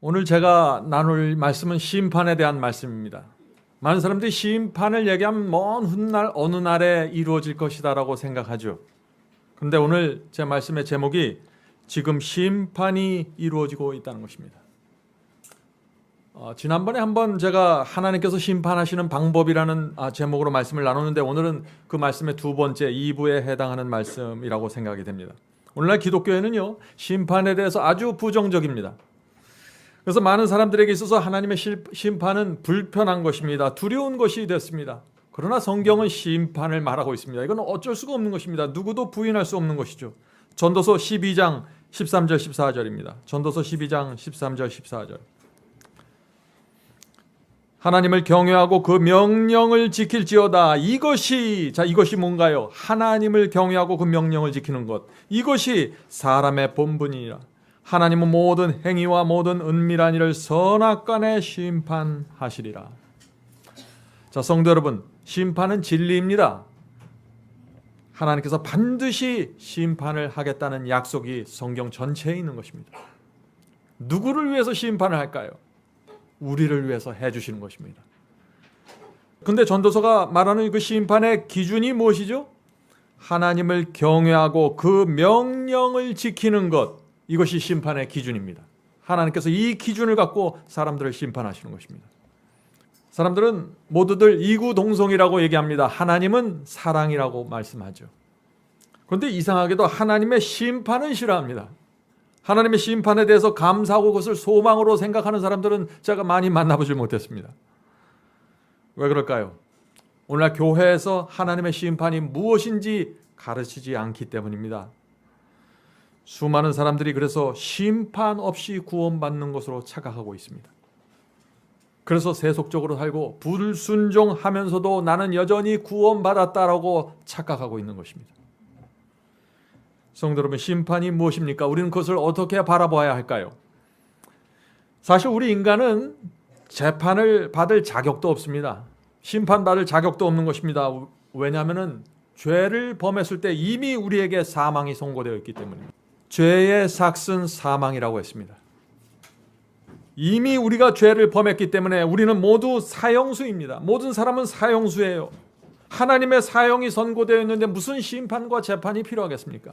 오늘 제가 나눌 말씀은 심판에 대한 말씀입니다. 많은 사람들이 심판을 얘기하면 먼 훗날 어느 날에 이루어질 것이다 라고 생각하죠. 그런데 오늘 제 말씀의 제목이 지금 심판이 이루어지고 있다는 것입니다. 지난번에 한번 제가 하나님께서 심판하시는 방법이라는 제목으로 말씀을 나눴는데 오늘은 그 말씀의 두 번째 2부에 해당하는 말씀이라고 생각이 됩니다. 오늘날 기독교회는요, 심판에 대해서 아주 부정적입니다. 그래서 많은 사람들에게 있어서 하나님의 심판은 불편한 것입니다. 두려운 것이 됐습니다. 그러나 성경은 심판을 말하고 있습니다. 이건 어쩔 수가 없는 것입니다. 누구도 부인할 수 없는 것이죠. 전도서 12장 13절 14절입니다. 전도서 12장 13절 14절. 하나님을 경외하고 그 명령을 지킬지어다. 이것이 뭔가요? 하나님을 경외하고 그 명령을 지키는 것. 이것이 사람의 본분이니라. 하나님은 모든 행위와 모든 은밀한 일을 선악간에 심판하시리라. 자, 성도 여러분, 심판은 진리입니다. 하나님께서 반드시 심판을 하겠다는 약속이 성경 전체에 있는 것입니다. 누구를 위해서 심판을 할까요? 우리를 위해서 해주시는 것입니다. 그런데 전도서가 말하는 그 심판의 기준이 무엇이죠? 하나님을 경외하고 그 명령을 지키는 것, 이것이 심판의 기준입니다. 하나님께서 이 기준을 갖고 사람들을 심판하시는 것입니다. 사람들은 모두들 이구동성이라고 얘기합니다. 하나님은 사랑이라고 말씀하죠. 그런데 이상하게도 하나님의 심판은 싫어합니다. 하나님의 심판에 대해서 감사하고 그것을 소망으로 생각하는 사람들은 제가 많이 만나보지 못했습니다. 왜 그럴까요? 오늘날 교회에서 하나님의 심판이 무엇인지 가르치지 않기 때문입니다. 수많은 사람들이 그래서 심판 없이 구원받는 것으로 착각하고 있습니다. 그래서 세속적으로 살고 불순종하면서도 나는 여전히 구원받았다라고 착각하고 있는 것입니다. 성도 여러분, 심판이 무엇입니까? 우리는 그것을 어떻게 바라봐야 할까요? 사실 우리 인간은 재판을 받을 자격도 없습니다. 심판받을 자격도 없는 것입니다. 왜냐하면 죄를 범했을 때 이미 우리에게 사망이 선고되어 있기 때문입니다. 죄의 삭은 사망이라고 했습니다. 이미 우리가 죄를 범했기 때문에 우리는 모두 사형수입니다. 모든 사람은 사형수예요. 하나님의 사형이 선고되어 있는데 무슨 심판과 재판이 필요하겠습니까?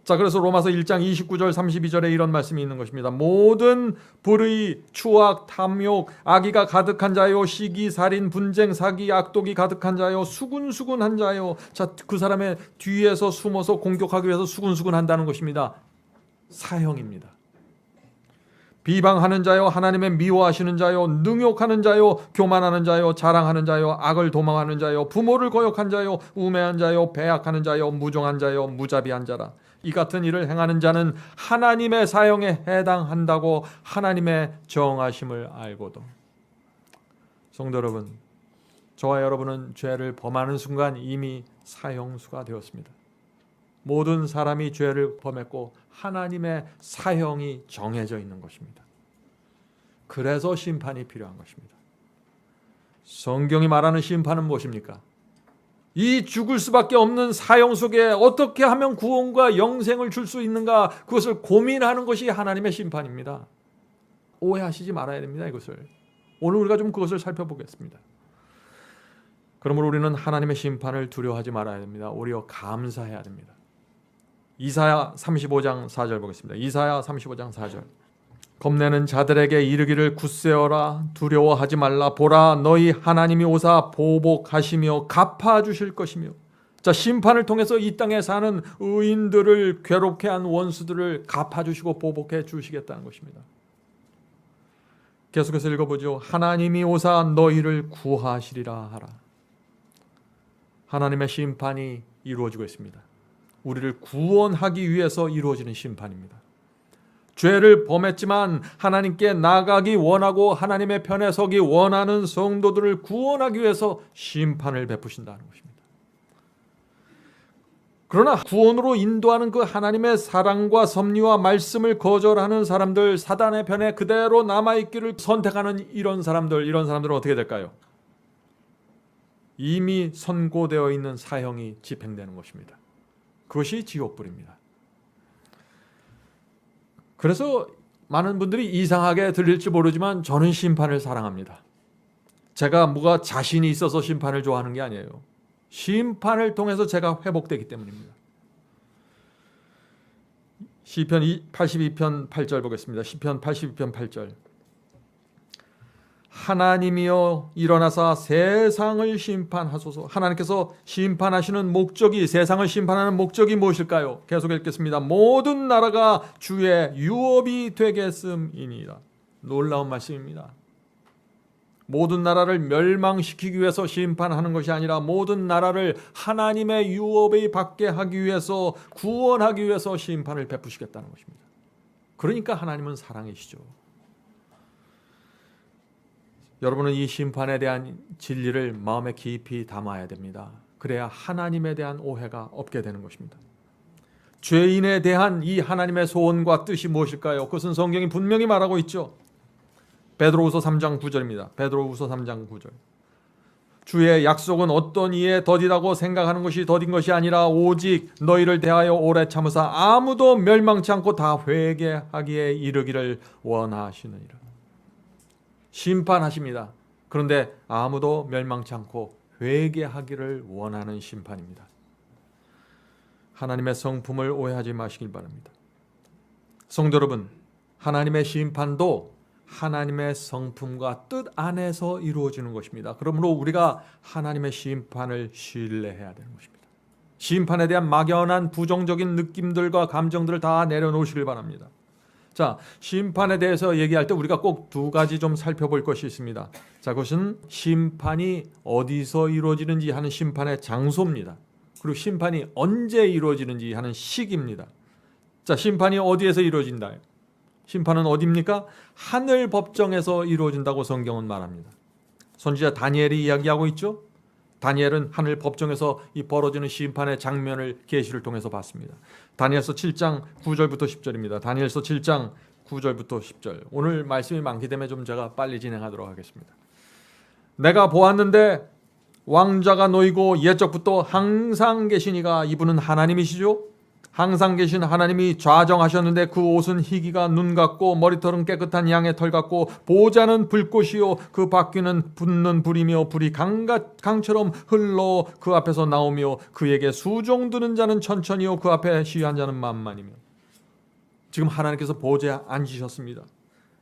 자, 그래서 로마서 1장 29절 32절에 이런 말씀이 있는 것입니다. 모든 불의, 추악, 탐욕, 악의가 가득한 자요, 시기, 살인, 분쟁, 사기, 악독이 가득한 자요, 수군수군한 자요. 자, 그 사람의 뒤에서 숨어서 공격하기 위해서 수군수군한다는 것입니다. 사형입니다. 비방하는 자요, 하나님의 미워하시는 자요, 능욕하는 자요, 교만하는 자요, 자랑하는 자요, 악을 도망하는 자요, 부모를 거역한 자요, 우매한 자요, 배약하는 자요, 무정한 자요, 무자비한 자라. 이 같은 일을 행하는 자는 하나님의 사형에 해당한다고 하나님의 정하심을 알고도. 성도 여러분, 저와 여러분은 죄를 범하는 순간 이미 사형수가 되었습니다. 모든 사람이 죄를 범했고 하나님의 사형이 정해져 있는 것입니다. 그래서 심판이 필요한 것입니다. 성경이 말하는 심판은 무엇입니까? 이 죽을 수밖에 없는 사형 속에 어떻게 하면 구원과 영생을 줄 수 있는가, 그것을 고민하는 것이 하나님의 심판입니다. 오해하시지 말아야 됩니다. 이것을 오늘 우리가 좀 그것을 살펴보겠습니다. 그러므로 우리는 하나님의 심판을 두려워하지 말아야 됩니다. 오히려 감사해야 됩니다. 이사야 35장 4절 보겠습니다. 이사야 35장 4절. 겁내는 자들에게 이르기를 굳세어라, 두려워하지 말라. 보라, 너희 하나님이 오사 보복하시며 갚아주실 것이며. 자, 심판을 통해서 이 땅에 사는 의인들을 괴롭게 한 원수들을 갚아주시고 보복해 주시겠다는 것입니다. 계속해서 읽어보죠. 하나님이 오사 너희를 구하시리라 하라. 하나님의 심판이 이루어지고 있습니다. 우리를 구원하기 위해서 이루어지는 심판입니다. 죄를 범했지만 하나님께 나가기 원하고 하나님의 편에 서기 원하는 성도들을 구원하기 위해서 심판을 베푸신다는 것입니다. 그러나 구원으로 인도하는 그 하나님의 사랑과 섭리와 말씀을 거절하는 사람들, 사단의 편에 그대로 남아있기를 선택하는 이런 사람들은 어떻게 될까요? 이미 선고되어 있는 사형이 집행되는 것입니다. 그것이 지옥불입니다. 그래서 많은 분들이 이상하게 들릴지 모르지만 저는 심판을 사랑합니다. 제가 뭐가 자신이 있어서 심판을 좋아하는 게 아니에요. 심판을 통해서 제가 회복되기 때문입니다. 시편 82편 8절 보겠습니다. 시편 82편 8절. 하나님이여 일어나사 세상을 심판하소서. 하나님께서 심판하시는 목적이, 세상을 심판하는 목적이 무엇일까요? 계속 읽겠습니다. 모든 나라가 주의 유업이 되겠음이니라. 놀라운 말씀입니다. 모든 나라를 멸망시키기 위해서 심판하는 것이 아니라 모든 나라를 하나님의 유업에 받게 하기 위해서, 구원하기 위해서 심판을 베푸시겠다는 것입니다. 그러니까 하나님은 사랑이시죠. 여러분은 이 심판에 대한 진리를 마음에 깊이 담아야 됩니다. 그래야 하나님에 대한 오해가 없게 되는 것입니다. 죄인에 대한 이 하나님의 소원과 뜻이 무엇일까요? 그것은 성경이 분명히 말하고 있죠. 베드로후서 3장 9절입니다. 베드로후서 3장 9절. 주의 약속은 어떤 이에 더디다고 생각하는 것이 더딘 것이 아니라 오직 너희를 대하여 오래 참으사 아무도 멸망치 않고 다 회개하기에 이르기를 원하시느니라. 심판하십니다. 그런데 아무도 멸망치 않고 회개하기를 원하는 심판입니다. 하나님의 성품을 오해하지 마시길 바랍니다. 성도 여러분, 하나님의 심판도 하나님의 성품과 뜻 안에서 이루어지는 것입니다. 그러므로 우리가 하나님의 심판을 신뢰해야 되는 것입니다. 심판에 대한 막연한 부정적인 느낌들과 감정들을 다 내려놓으시길 바랍니다. 자, 심판에 대해서 얘기할 때 우리가 꼭 두 가지 좀 살펴볼 것이 있습니다. 자, 그것은 심판이 어디서 이루어지는지 하는 심판의 장소입니다. 그리고 심판이 언제 이루어지는지 하는 시기입니다. 자, 심판이 어디에서 이루어진다? 심판은 어디입니까? 하늘 법정에서 이루어진다고 성경은 말합니다. 선지자 다니엘이 이야기하고 있죠. 다니엘은 하늘 법정에서 이 벌어지는 심판의 장면을 계시를 통해서 봤습니다. 다니엘서 7장 9절부터 10절입니다. 다니엘서 7장 9절부터 10절. 오늘 말씀이 많기 때문에 좀 제가 빨리 진행하도록 하겠습니다. 내가 보았는데 왕좌가 놓이고 옛적부터 항상 계신 이가, 이분은 하나님이시죠. 항상 계신 하나님이 좌정하셨는데 그 옷은 희기가 눈 같고 머리털은 깨끗한 양의 털 같고 보좌는 불꽃이요 그 바퀴는 붙는 불이며 불이 강처럼 흘러 그 앞에서 나오며 그에게 수종 드는 자는 천천히요 그 앞에 시위한 자는 만만이며. 지금 하나님께서 보좌에 앉으셨습니다.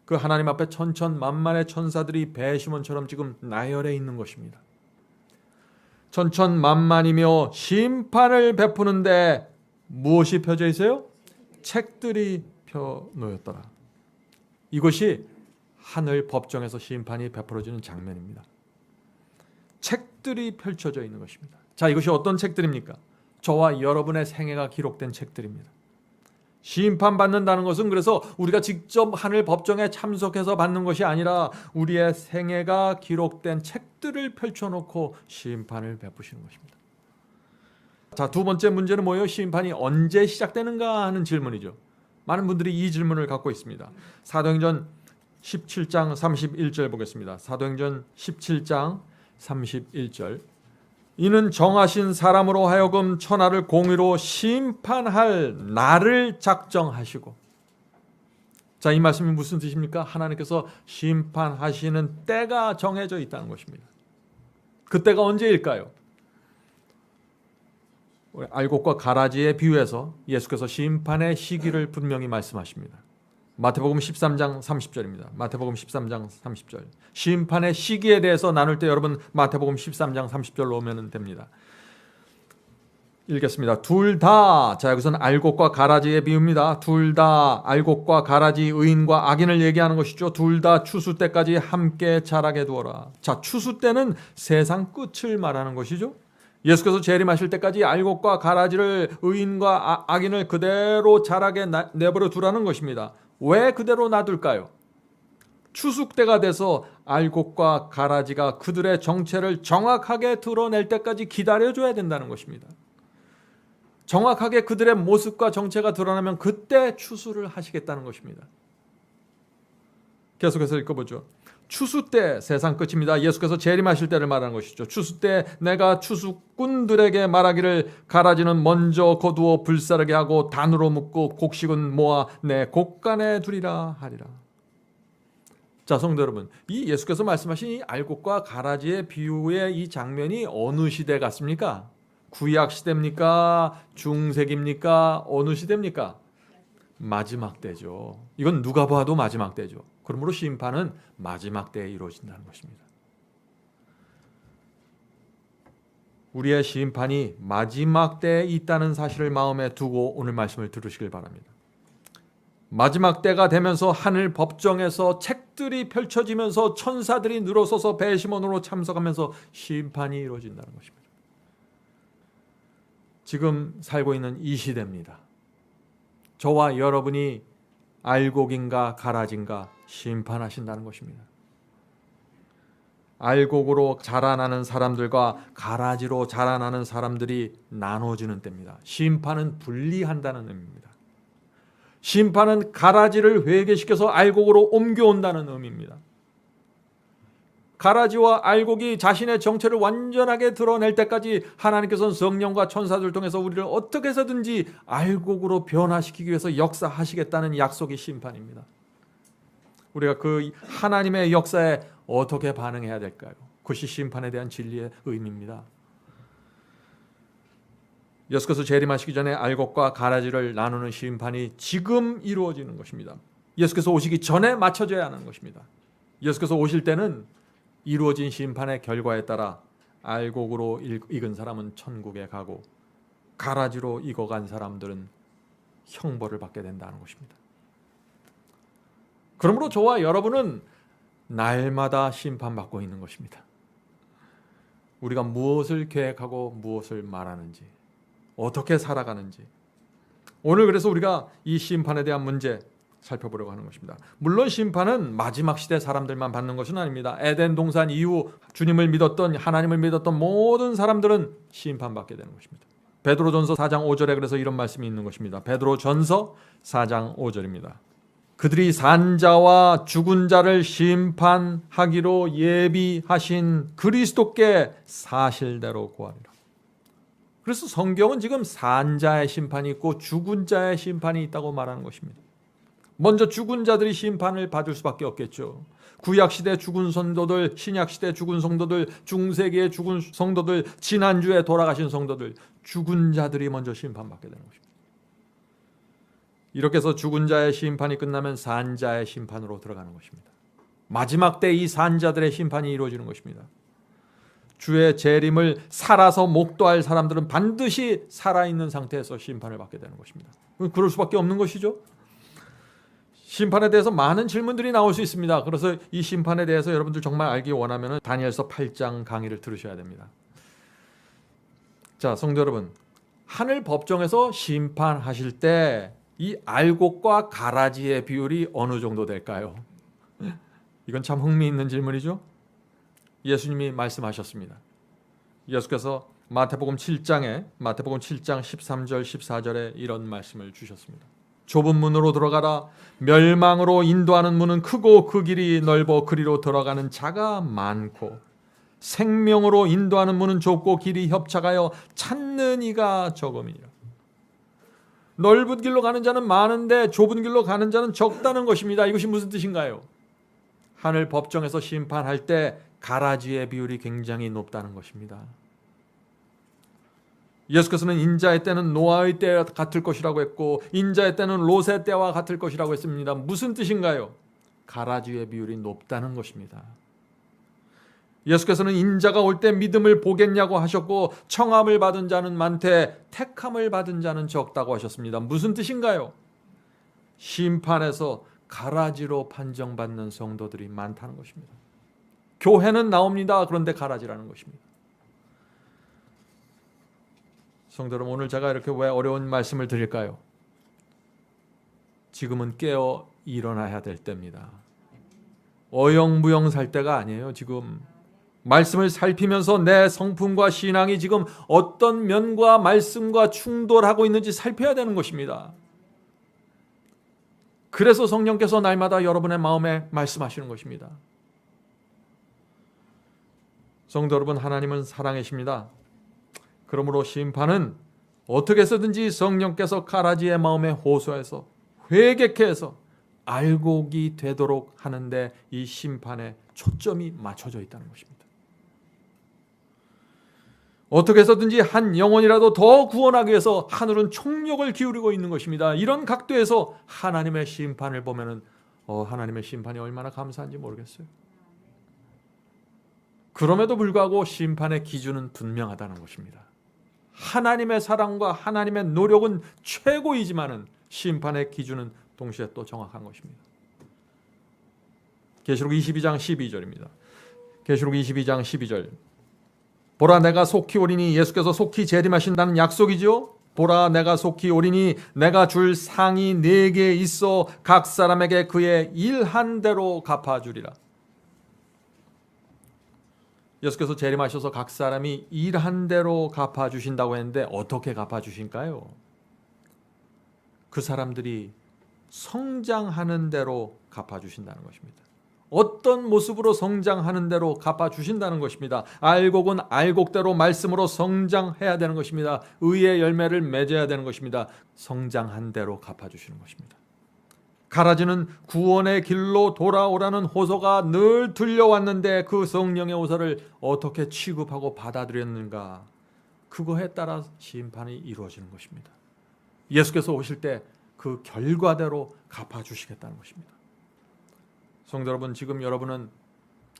그 하나님 앞에 천천만만의 천사들이 배심원처럼 지금 나열해 있는 것입니다. 천천만만이며 심판을 베푸는데 무엇이 펴져 있어요? 책들이 펴 놓였더라. 이것이 하늘 법정에서 심판이 베풀어지는 장면입니다. 책들이 펼쳐져 있는 것입니다. 자, 이것이 어떤 책들입니까? 저와 여러분의 생애가 기록된 책들입니다. 심판받는다는 것은 그래서 우리가 직접 하늘 법정에 참석해서 받는 것이 아니라 우리의 생애가 기록된 책들을 펼쳐놓고 심판을 베푸시는 것입니다. 자, 두 번째 문제는 뭐예요? 심판이 언제 시작되는가 하는 질문이죠. 많은 분들이 이 질문을 갖고 있습니다. 사도행전 17장 31절 보겠습니다. 사도행전 17장 31절. 이는 정하신 사람으로 하여금 천하를 공의로 심판할 날을 작정하시고. 자, 이 말씀이 무슨 뜻입니까? 하나님께서 심판하시는 때가 정해져 있다는 것입니다. 그 때가 언제일까요? 알곡과 가라지에 비유해서 예수께서 심판의 시기를 분명히 말씀하십니다. 마태복음 13장 30절입니다. 마태복음 13장 30절. 심판의 시기에 대해서 나눌 때 여러분 마태복음 13장 30절로 오면 됩니다. 읽겠습니다. 둘 다, 자, 여기서는 알곡과 가라지의 비유입니다. 둘 다 알곡과 가라지, 의인과 악인을 얘기하는 것이죠. 둘 다 추수 때까지 함께 자라게 두어라. 자, 추수 때는 세상 끝을 말하는 것이죠. 예수께서 재림하실 때까지 알곡과 가라지를, 의인과 악인을 그대로 자라게 내버려 두라는 것입니다. 왜 그대로 놔둘까요? 추수 때가 돼서 알곡과 가라지가 그들의 정체를 정확하게 드러낼 때까지 기다려줘야 된다는 것입니다. 정확하게 그들의 모습과 정체가 드러나면 그때 추수를 하시겠다는 것입니다. 계속해서 읽어보죠. 추수 때 세상 끝입니다. 예수께서 재림하실 때를 말하는 것이죠. 추수 때 내가 추수꾼들에게 말하기를 가라지는 먼저 거두어 불사르게 하고 단으로 묶고 곡식은 모아 내 곡간에 두리라 하리라. 자, 성도 여러분, 이 예수께서 말씀하신 이 알곡과 가라지의 비유의 이 장면이 어느 시대 같습니까? 구약 시대입니까? 중세기입니까? 어느 시대입니까? 마지막 때죠. 이건 누가 봐도 마지막 때죠. 그러므로 심판은 마지막 때에 이루어진다는 것입니다. 우리의 심판이 마지막 때에 있다는 사실을 마음에 두고 오늘 말씀을 들으시길 바랍니다. 마지막 때가 되면서 하늘 법정에서 책들이 펼쳐지면서 천사들이 늘어서서 배심원으로 참석하면서 심판이 이루어진다는 것입니다. 지금 살고 있는 이 시대입니다. 저와 여러분이 알곡인가 가라지인가 심판하신다는 것입니다. 알곡으로 자라나는 사람들과 가라지로 자라나는 사람들이 나눠지는 때입니다. 심판은 분리한다는 의미입니다. 심판은 가라지를 회개시켜서 알곡으로 옮겨온다는 의미입니다. 가라지와 알곡이 자신의 정체를 완전하게 드러낼 때까지 하나님께서는 성령과 천사들 통해서 우리를 어떻게 해서든지 알곡으로 변화시키기 위해서 역사하시겠다는 약속이 심판입니다. 우리가 그 하나님의 역사에 어떻게 반응해야 될까요? 그것이 심판에 대한 진리의 의미입니다. 예수께서 재림하시기 전에 알곡과 가라지를 나누는 심판이 지금 이루어지는 것입니다. 예수께서 오시기 전에 맞춰져야 하는 것입니다. 예수께서 오실 때는 이루어진 심판의 결과에 따라 알곡으로 익은 사람은 천국에 가고 가라지로 익어간 사람들은 형벌을 받게 된다는 것입니다. 그러므로 저와 여러분은 날마다 심판받고 있는 것입니다. 우리가 무엇을 계획하고 무엇을 말하는지, 어떻게 살아가는지, 오늘 그래서 우리가 이 심판에 대한 문제 살펴보려고 하는 것입니다. 물론 심판은 마지막 시대 사람들만 받는 것은 아닙니다. 에덴 동산 이후 주님을 믿었던, 하나님을 믿었던 모든 사람들은 심판받게 되는 것입니다. 베드로전서 4장 5절에 그래서 이런 말씀이 있는 것입니다. 베드로전서 4장 5절입니다. 그들이 산 자와 죽은 자를 심판하기로 예비하신 그리스도께 사실대로 구하리라. 그래서 성경은 지금 산 자의 심판이 있고 죽은 자의 심판이 있다고 말하는 것입니다. 먼저 죽은 자들이 심판을 받을 수밖에 없겠죠. 구약시대 죽은 성도들, 신약시대 죽은 성도들, 중세기의 죽은 성도들, 지난주에 돌아가신 성도들, 죽은 자들이 먼저 심판받게 되는 것입니다. 이렇게 해서 죽은 자의 심판이 끝나면 산 자의 심판으로 들어가는 것입니다. 마지막 때 이 산 자들의 심판이 이루어지는 것입니다. 주의 재림을 살아서 목도할 사람들은 반드시 살아있는 상태에서 심판을 받게 되는 것입니다. 그럴 수밖에 없는 것이죠. 심판에 대해서 많은 질문들이 나올 수 있습니다. 그래서 이 심판에 대해서 여러분들 정말 알기 원하면 다니엘서 8장 강의를 들으셔야 됩니다. 자, 성도 여러분, 하늘 법정에서 심판하실 때 이 알곡과 가라지의 비율이 어느 정도 될까요? 이건 참 흥미있는 질문이죠. 예수님이 말씀하셨습니다. 예수께서 마태복음 7장 13절 14절에 이런 말씀을 주셨습니다. 좁은 문으로 들어가라. 멸망으로 인도하는 문은 크고 그 길이 넓어 그리로 들어가는 자가 많고 생명으로 인도하는 문은 좁고 길이 협착하여 찾는 이가 적음이라. 넓은 길로 가는 자는 많은데 좁은 길로 가는 자는 적다는 것입니다. 이것이 무슨 뜻인가요? 하늘 법정에서 심판할 때 가라지의 비율이 굉장히 높다는 것입니다. 예수께서는 인자의 때는 노아의 때 같을 것이라고 했고 인자의 때는 롯의 때와 같을 것이라고 했습니다. 무슨 뜻인가요? 가라지의 비율이 높다는 것입니다. 예수께서는 인자가 올 때 믿음을 보겠냐고 하셨고 청함을 받은 자는 많되 택함을 받은 자는 적다고 하셨습니다. 무슨 뜻인가요? 심판에서 가라지로 판정받는 성도들이 많다는 것입니다. 교회는 나옵니다. 그런데 가라지라는 것입니다. 성도 여러분, 오늘 제가 이렇게 왜 어려운 말씀을 드릴까요? 지금은 깨어 일어나야 될 때입니다. 어영부영 살 때가 아니에요. 지금 말씀을 살피면서 내 성품과 신앙이 지금 어떤 면과 말씀과 충돌하고 있는지 살펴야 되는 것입니다. 그래서 성령께서 날마다 여러분의 마음에 말씀하시는 것입니다. 성도 여러분, 하나님은 사랑이십니다. 그러므로 심판은 어떻게 해서든지 성령께서 가라지의 마음에 호소해서 회개케 해서 알곡이 되도록 하는데 이 심판에 초점이 맞춰져 있다는 것입니다. 어떻게 해서든지 한 영혼이라도 더 구원하기 위해서 하늘은 총력을 기울이고 있는 것입니다. 이런 각도에서 하나님의 심판을 보면은 하나님의 심판이 얼마나 감사한지 모르겠어요. 그럼에도 불구하고 심판의 기준은 분명하다는 것입니다. 하나님의 사랑과 하나님의 노력은 최고이지만은 심판의 기준은 동시에 또 정확한 것입니다. 계시록 22장 12절입니다. 계시록 22장 12절. 보라 내가 속히 오리니, 예수께서 속히 재림하신다는 약속이죠. 보라 내가 속히 오리니 내가 줄 상이 4개 있어 각 사람에게 그의 일한 대로 갚아주리라. 예수께서 재림하셔서 각 사람이 일한 대로 갚아주신다고 했는데 어떻게 갚아주실까요? 그 사람들이 성장하는 대로 갚아주신다는 것입니다. 어떤 모습으로 성장하는 대로 갚아주신다는 것입니다. 알곡은 알곡대로 말씀으로 성장해야 되는 것입니다. 의의 열매를 맺어야 되는 것입니다. 성장한 대로 갚아주시는 것입니다. 가라지는 구원의 길로 돌아오라는 호소가 늘 들려왔는데 그 성령의 호소를 어떻게 취급하고 받아들였는가, 그거에 따라 심판이 이루어지는 것입니다. 예수께서 오실 때 그 결과대로 갚아주시겠다는 것입니다. 성도 여러분, 지금 여러분은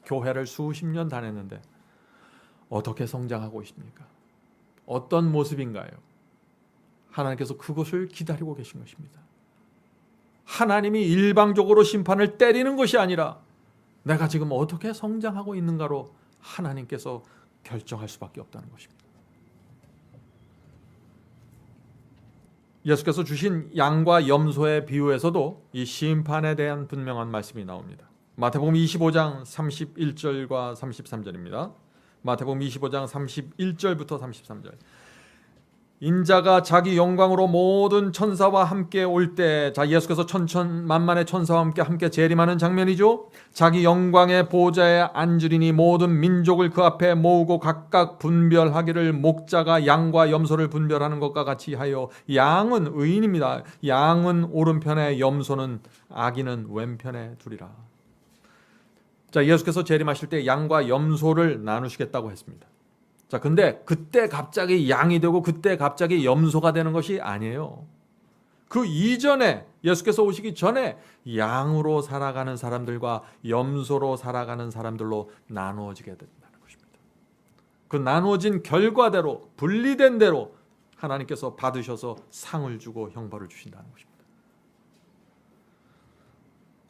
교회를 수십 년 다녔는데 어떻게 성장하고 있습니까? 어떤 모습인가요? 하나님께서 그것을 기다리고 계신 것입니다. 하나님이 일방적으로 심판을 때리는 것이 아니라 내가 지금 어떻게 성장하고 있는가로 하나님께서 결정할 수밖에 없다는 것입니다. 예수께서 주신 양과 염소의 비유에서도 이 심판에 대한 분명한 말씀이 나옵니다. 마태복음 25장 31절과 33절입니다. 마태복음 25장 31절부터 33절. 인자가 자기 영광으로 모든 천사와 함께 올 때, 자, 예수께서 천천만만의 천사와 함께 재림하는 장면이죠. 자기 영광의 보좌에 앉으리니 모든 민족을 그 앞에 모으고 각각 분별하기를 목자가 양과 염소를 분별하는 것과 같이 하여, 양은 의인입니다. 양은 오른편에, 염소는 악인은 왼편에 두리라. 자, 예수께서 재림하실 때 양과 염소를 나누시겠다고 했습니다. 자, 근데 그때 갑자기 양이 되고 그때 갑자기 염소가 되는 것이 아니에요. 그 이전에, 예수께서 오시기 전에 양으로 살아가는 사람들과 염소로 살아가는 사람들로 나누어지게 된다는 것입니다. 그 나누어진 결과대로, 분리된 대로 하나님께서 받으셔서 상을 주고 형벌을 주신다는 것입니다.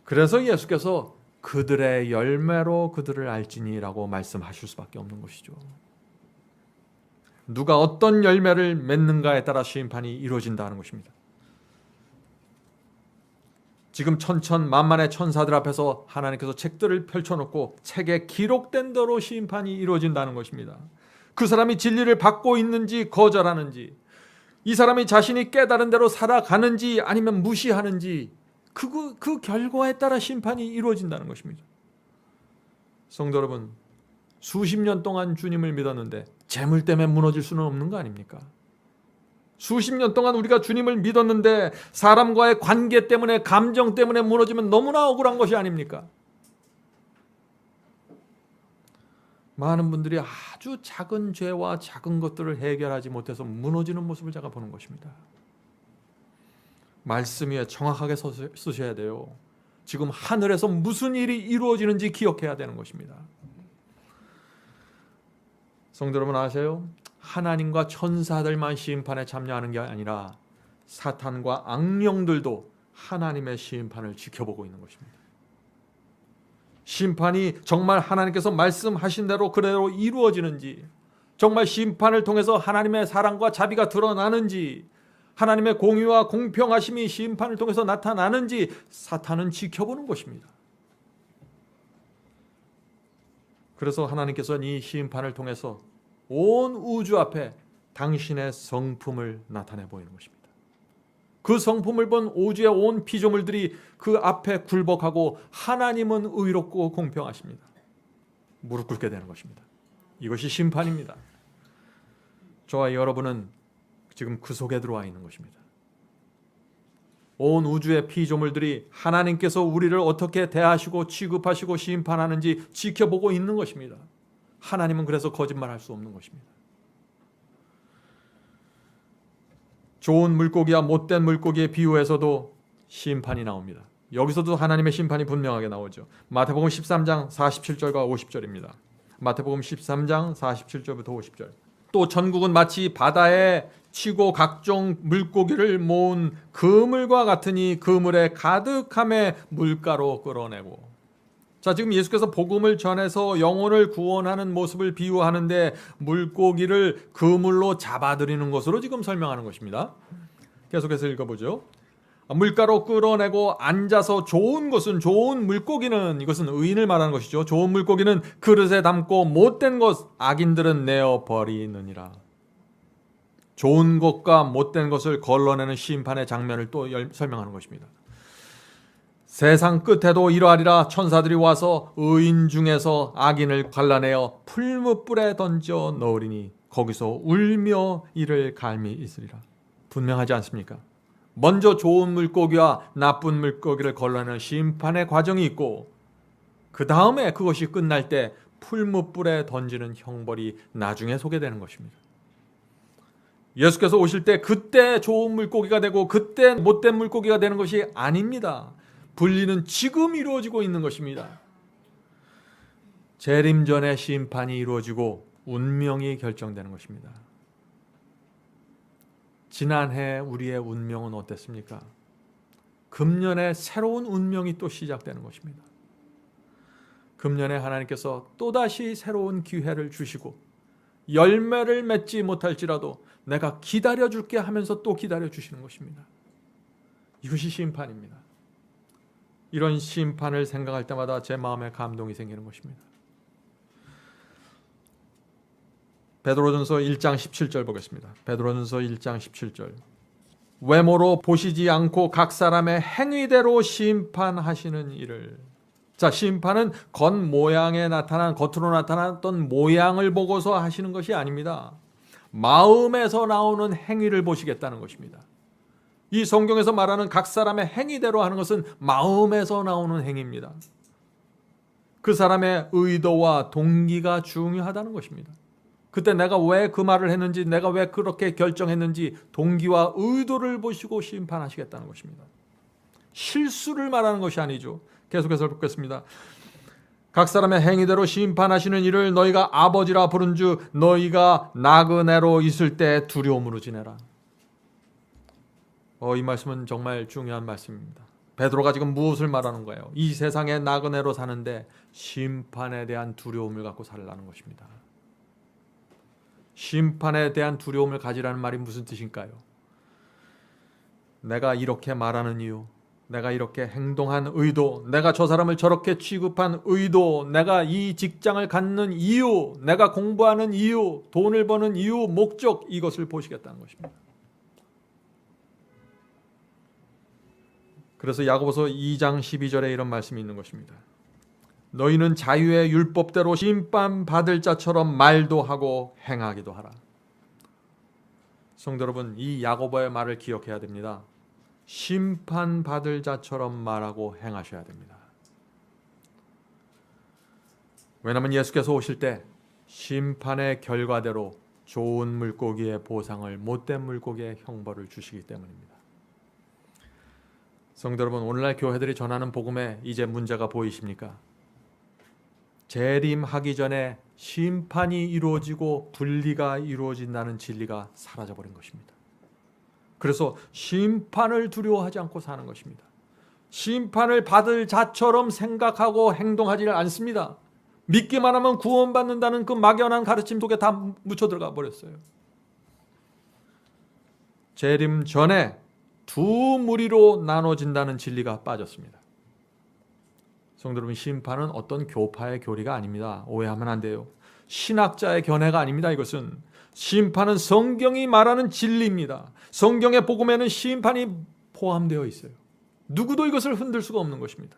그래서 예수께서 그들의 열매로 그들을 알지니라고 말씀하실 수밖에 없는 것이죠. 누가 어떤 열매를 맺는가에 따라 심판이 이루어진다는 것입니다. 지금 천천만만의 천사들 앞에서 하나님께서 책들을 펼쳐놓고 책에 기록된 대로 심판이 이루어진다는 것입니다. 그 사람이 진리를 받고 있는지 거절하는지, 이 사람이 자신이 깨달은 대로 살아가는지 아니면 무시하는지, 그 결과에 따라 심판이 이루어진다는 것입니다. 성도 여러분, 수십 년 동안 주님을 믿었는데 재물 때문에 무너질 수는 없는 거 아닙니까? 수십 년 동안 우리가 주님을 믿었는데 사람과의 관계 때문에, 감정 때문에 무너지면 너무나 억울한 것이 아닙니까? 많은 분들이 아주 작은 죄와 작은 것들을 해결하지 못해서 무너지는 모습을 제가 보는 것입니다. 말씀 위에 정확하게 쓰셔야 돼요. 지금 하늘에서 무슨 일이 이루어지는지 기억해야 되는 것입니다. 성도 여러분 아세요? 하나님과 천사들만 심판에 참여하는 게 아니라 사탄과 악령들도 하나님의 심판을 지켜보고 있는 것입니다. 심판이 정말 하나님께서 말씀하신 대로 그대로 이루어지는지, 정말 심판을 통해서 하나님의 사랑과 자비가 드러나는지, 하나님의 공의와 공평하심이 심판을 통해서 나타나는지 사탄은 지켜보는 것입니다. 그래서 하나님께서는 이 심판을 통해서 온 우주 앞에 당신의 성품을 나타내 보이는 것입니다. 그 성품을 본 우주의 온 피조물들이 그 앞에 굴복하고 하나님은 의롭고 공평하십니다. 무릎 꿇게 되는 것입니다. 이것이 심판입니다. 저와 여러분은 지금 그 속에 들어와 있는 것입니다. 온 우주의 피조물들이 하나님께서 우리를 어떻게 대하시고 취급하시고 심판하는지 지켜보고 있는 것입니다. 하나님은 그래서 거짓말할 수 없는 것입니다. 좋은 물고기와 못된 물고기의 비유에서도 심판이 나옵니다. 여기서도 하나님의 심판이 분명하게 나오죠. 마태복음 13장 47절과 50절입니다. 마태복음 13장 47절부터 50절. 또 천국은 마치 바다에 치고 각종 물고기를 모은 그물과 같으니 그물에 가득함에 물가로 끌어내고. 자, 지금 예수께서 복음을 전해서 영혼을 구원하는 모습을 비유하는데 물고기를 그물로 잡아들이는 것으로 지금 설명하는 것입니다. 계속해서 읽어보죠. 물가로 끌어내고 앉아서 좋은 것은, 좋은 물고기는, 이것은 의인을 말하는 것이죠. 좋은 물고기는 그릇에 담고 못된 것 악인들은 내어 버리느니라. 좋은 것과 못된 것을 걸러내는 심판의 장면을 또 설명하는 것입니다. 세상 끝에도 이러하리라. 천사들이 와서 의인 중에서 악인을 갈라내어 풀무불에 던져 넣으리니 거기서 울며 이를 갈미 있으리라. 분명하지 않습니까? 먼저 좋은 물고기와 나쁜 물고기를 걸러내는 심판의 과정이 있고, 그 다음에 그것이 끝날 때 풀무불에 던지는 형벌이 나중에 소개되는 것입니다. 예수께서 오실 때 그때 좋은 물고기가 되고 그때 못된 물고기가 되는 것이 아닙니다. 분리는 지금 이루어지고 있는 것입니다. 재림 전에 심판이 이루어지고 운명이 결정되는 것입니다. 지난해 우리의 운명은 어땠습니까? 금년에 새로운 운명이 또 시작되는 것입니다. 금년에 하나님께서 또다시 새로운 기회를 주시고 열매를 맺지 못할지라도 내가 기다려줄게 하면서 또 기다려주시는 것입니다. 이것이 심판입니다. 이런 심판을 생각할 때마다 제 마음에 감동이 생기는 것입니다. 베드로전서 1장 17절 보겠습니다. 베드로전서 1장 17절. 외모로 보시지 않고 각 사람의 행위대로 심판하시는 이를. 자, 심판은 겉모양에 나타난, 겉으로 나타났던 모양을 보고서 하시는 것이 아닙니다. 마음에서 나오는 행위를 보시겠다는 것입니다. 이 성경에서 말하는 각 사람의 행위대로 하는 것은 마음에서 나오는 행위입니다. 그 사람의 의도와 동기가 중요하다는 것입니다. 그때 내가 왜 그 말을 했는지, 내가 왜 그렇게 결정했는지 동기와 의도를 보시고 심판하시겠다는 것입니다. 실수를 말하는 것이 아니죠. 계속해서 읽겠습니다. 각 사람의 행위대로 심판하시는 이를 너희가 아버지라 부른즉 너희가 나그네로 있을 때 두려움으로 지내라. 이 말씀은 정말 중요한 말씀입니다. 베드로가 지금 무엇을 말하는 거예요? 이 세상에 나그네로 사는데 심판에 대한 두려움을 갖고 살라는 것입니다. 심판에 대한 두려움을 가지라는 말이 무슨 뜻일까요? 내가 이렇게 말하는 이유, 내가 이렇게 행동한 의도, 내가 저 사람을 저렇게 취급한 의도, 내가 이 직장을 갖는 이유, 내가 공부하는 이유, 돈을 버는 이유, 목적, 이것을 보시겠다는 것입니다. 그래서 야고보서 2장 12절에 이런 말씀이 있는 것입니다. 너희는 자유의 율법대로 심판받을 자처럼 말도 하고 행하기도 하라. 성도 여러분, 이 야고보의 말을 기억해야 됩니다. 심판받을 자처럼 말하고 행하셔야 됩니다. 왜냐하면 예수께서 오실 때 심판의 결과대로 좋은 물고기의 보상을, 못된 물고기의 형벌을 주시기 때문입니다. 성도 여러분, 오늘날 교회들이 전하는 복음에 이제 문제가 보이십니까? 재림하기 전에 심판이 이루어지고 분리가 이루어진다는 진리가 사라져버린 것입니다. 그래서 심판을 두려워하지 않고 사는 것입니다. 심판을 받을 자처럼 생각하고 행동하지를 않습니다. 믿기만 하면 구원받는다는 그 막연한 가르침 속에 다 묻혀 들어가 버렸어요. 재림 전에 두 무리로 나눠진다는 진리가 빠졌습니다. 성도 여러분, 심판은 어떤 교파의 교리가 아닙니다. 오해하면 안 돼요. 신학자의 견해가 아닙니다. 이것은 심판은 성경이 말하는 진리입니다. 성경의 복음에는 심판이 포함되어 있어요. 누구도 이것을 흔들 수가 없는 것입니다.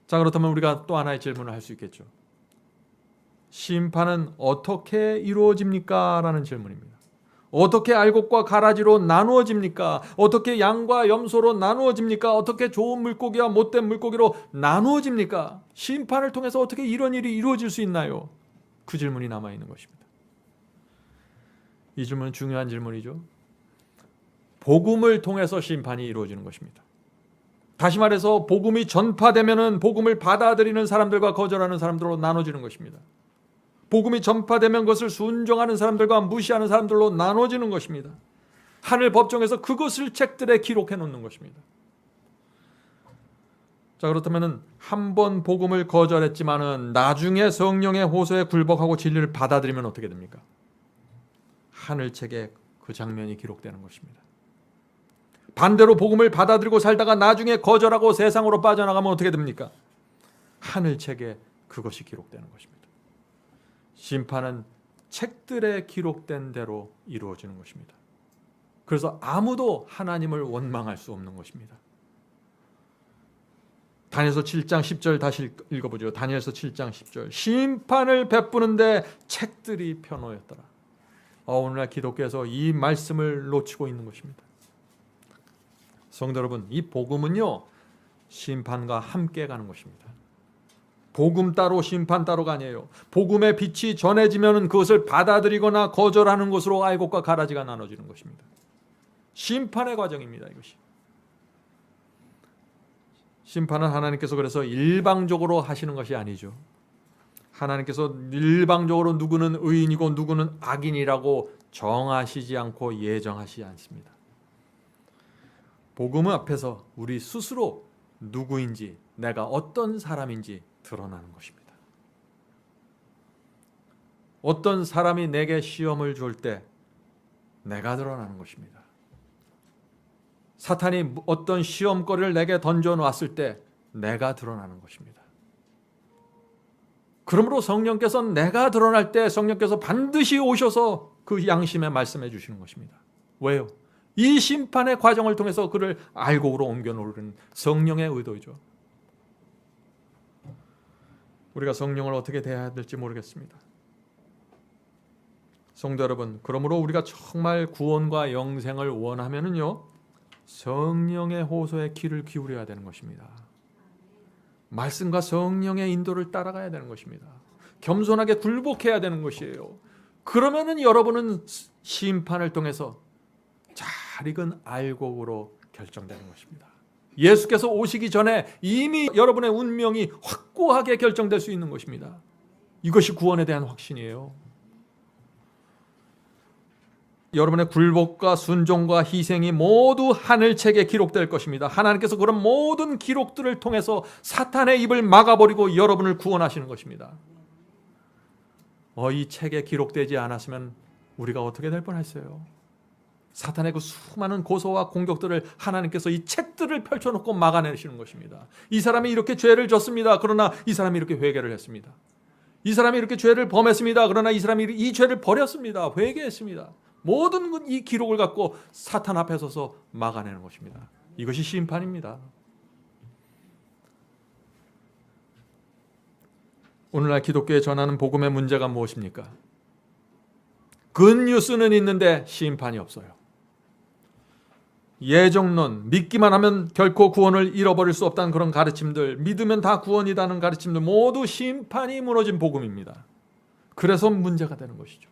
자, 그렇다면 우리가 또 하나의 질문을 할 수 있겠죠. 심판은 어떻게 이루어집니까? 라는 질문입니다. 어떻게 알곡과 가라지로 나누어집니까? 어떻게 양과 염소로 나누어집니까? 어떻게 좋은 물고기와 못된 물고기로 나누어집니까? 심판을 통해서 어떻게 이런 일이 이루어질 수 있나요? 그 질문이 남아있는 것입니다. 이 질문은 중요한 질문이죠. 복음을 통해서 심판이 이루어지는 것입니다. 다시 말해서 복음이 전파되면은 복음을 받아들이는 사람들과 거절하는 사람들로 나눠지는 것입니다. 복음이 전파되면 그것을 순종하는 사람들과 무시하는 사람들로 나눠지는 것입니다. 하늘 법정에서 그것을 책들에 기록해 놓는 것입니다. 자, 그렇다면 한 번 복음을 거절했지만은 나중에 성령의 호소에 굴복하고 진리를 받아들이면 어떻게 됩니까? 하늘책에 그 장면이 기록되는 것입니다. 반대로 복음을 받아들이고 살다가 나중에 거절하고 세상으로 빠져나가면 어떻게 됩니까? 하늘책에 그것이 기록되는 것입니다. 심판은 책들에 기록된 대로 이루어지는 것입니다. 그래서 아무도 하나님을 원망할 수 없는 것입니다. 다니엘서 7장 10절 다시 읽어보죠. 다니엘서 7장 10절. 심판을 베푸는데 책들이 펴놓였더라. 오늘날 기독교에서 이 말씀을 놓치고 있는 것입니다. 성도 여러분, 이 복음은요, 심판과 함께 가는 것입니다. 복음 따로 심판 따로가 아니에요. 복음의 빛이 전해지면 그것을 받아들이거나 거절하는 것으로 알곡과 가라지가 나눠지는 것입니다. 심판의 과정입니다. 이것이. 심판은 하나님께서 그래서 일방적으로 하시는 것이 아니죠. 하나님께서 일방적으로 누구는 의인이고 누구는 악인이라고 정하시지 않고 예정하시지 않습니다. 복음 앞에서 우리 스스로 누구인지, 내가 어떤 사람인지 드러나는 것입니다. 어떤 사람이 내게 시험을 줄 때 내가 드러나는 것입니다. 사탄이 어떤 시험거리를 내게 던져놨을 때 내가 드러나는 것입니다. 그러므로 성령께서는 내가 드러날 때 성령께서 반드시 오셔서 그 양심에 말씀해 주시는 것입니다. 왜요? 이 심판의 과정을 통해서 그를 알곡으로 옮겨 놓으려는 성령의 의도이죠. 우리가 성령을 어떻게 대해야 될지 모르겠습니다. 성도 여러분, 그러므로 우리가 정말 구원과 영생을 원하면은요, 성령의 호소에 귀를 기울여야 되는 것입니다. 말씀과 성령의 인도를 따라가야 되는 것입니다. 겸손하게 굴복해야 되는 것이에요. 그러면은 여러분은 심판을 통해서 잘 익은 알곡으로 결정되는 것입니다. 예수께서 오시기 전에 이미 여러분의 운명이 확고하게 결정될 수 있는 것입니다. 이것이 구원에 대한 확신이에요. 여러분의 굴복과 순종과 희생이 모두 하늘책에 기록될 것입니다. 하나님께서 그런 모든 기록들을 통해서 사탄의 입을 막아버리고 여러분을 구원하시는 것입니다. 이 책에 기록되지 않았으면 우리가 어떻게 될 뻔했어요? 사탄의 그 수많은 고소와 공격들을 하나님께서 이 책들을 펼쳐놓고 막아내시는 것입니다. 이 사람이 이렇게 죄를 졌습니다. 그러나 이 사람이 이렇게 회개를 했습니다. 이 사람이 이렇게 죄를 범했습니다. 그러나 이 사람이 이 죄를 버렸습니다. 회개했습니다. 모든 이 기록을 갖고 사탄 앞에 서서 막아내는 것입니다. 이것이 심판입니다. 오늘날 기독교에 전하는 복음의 문제가 무엇입니까? 굿뉴스는 있는데 심판이 없어요. 예정론, 믿기만 하면 결코 구원을 잃어버릴 수 없다는 그런 가르침들, 믿으면 다 구원이라는 가르침들 모두 심판이 무너진 복음입니다. 그래서 문제가 되는 것이죠.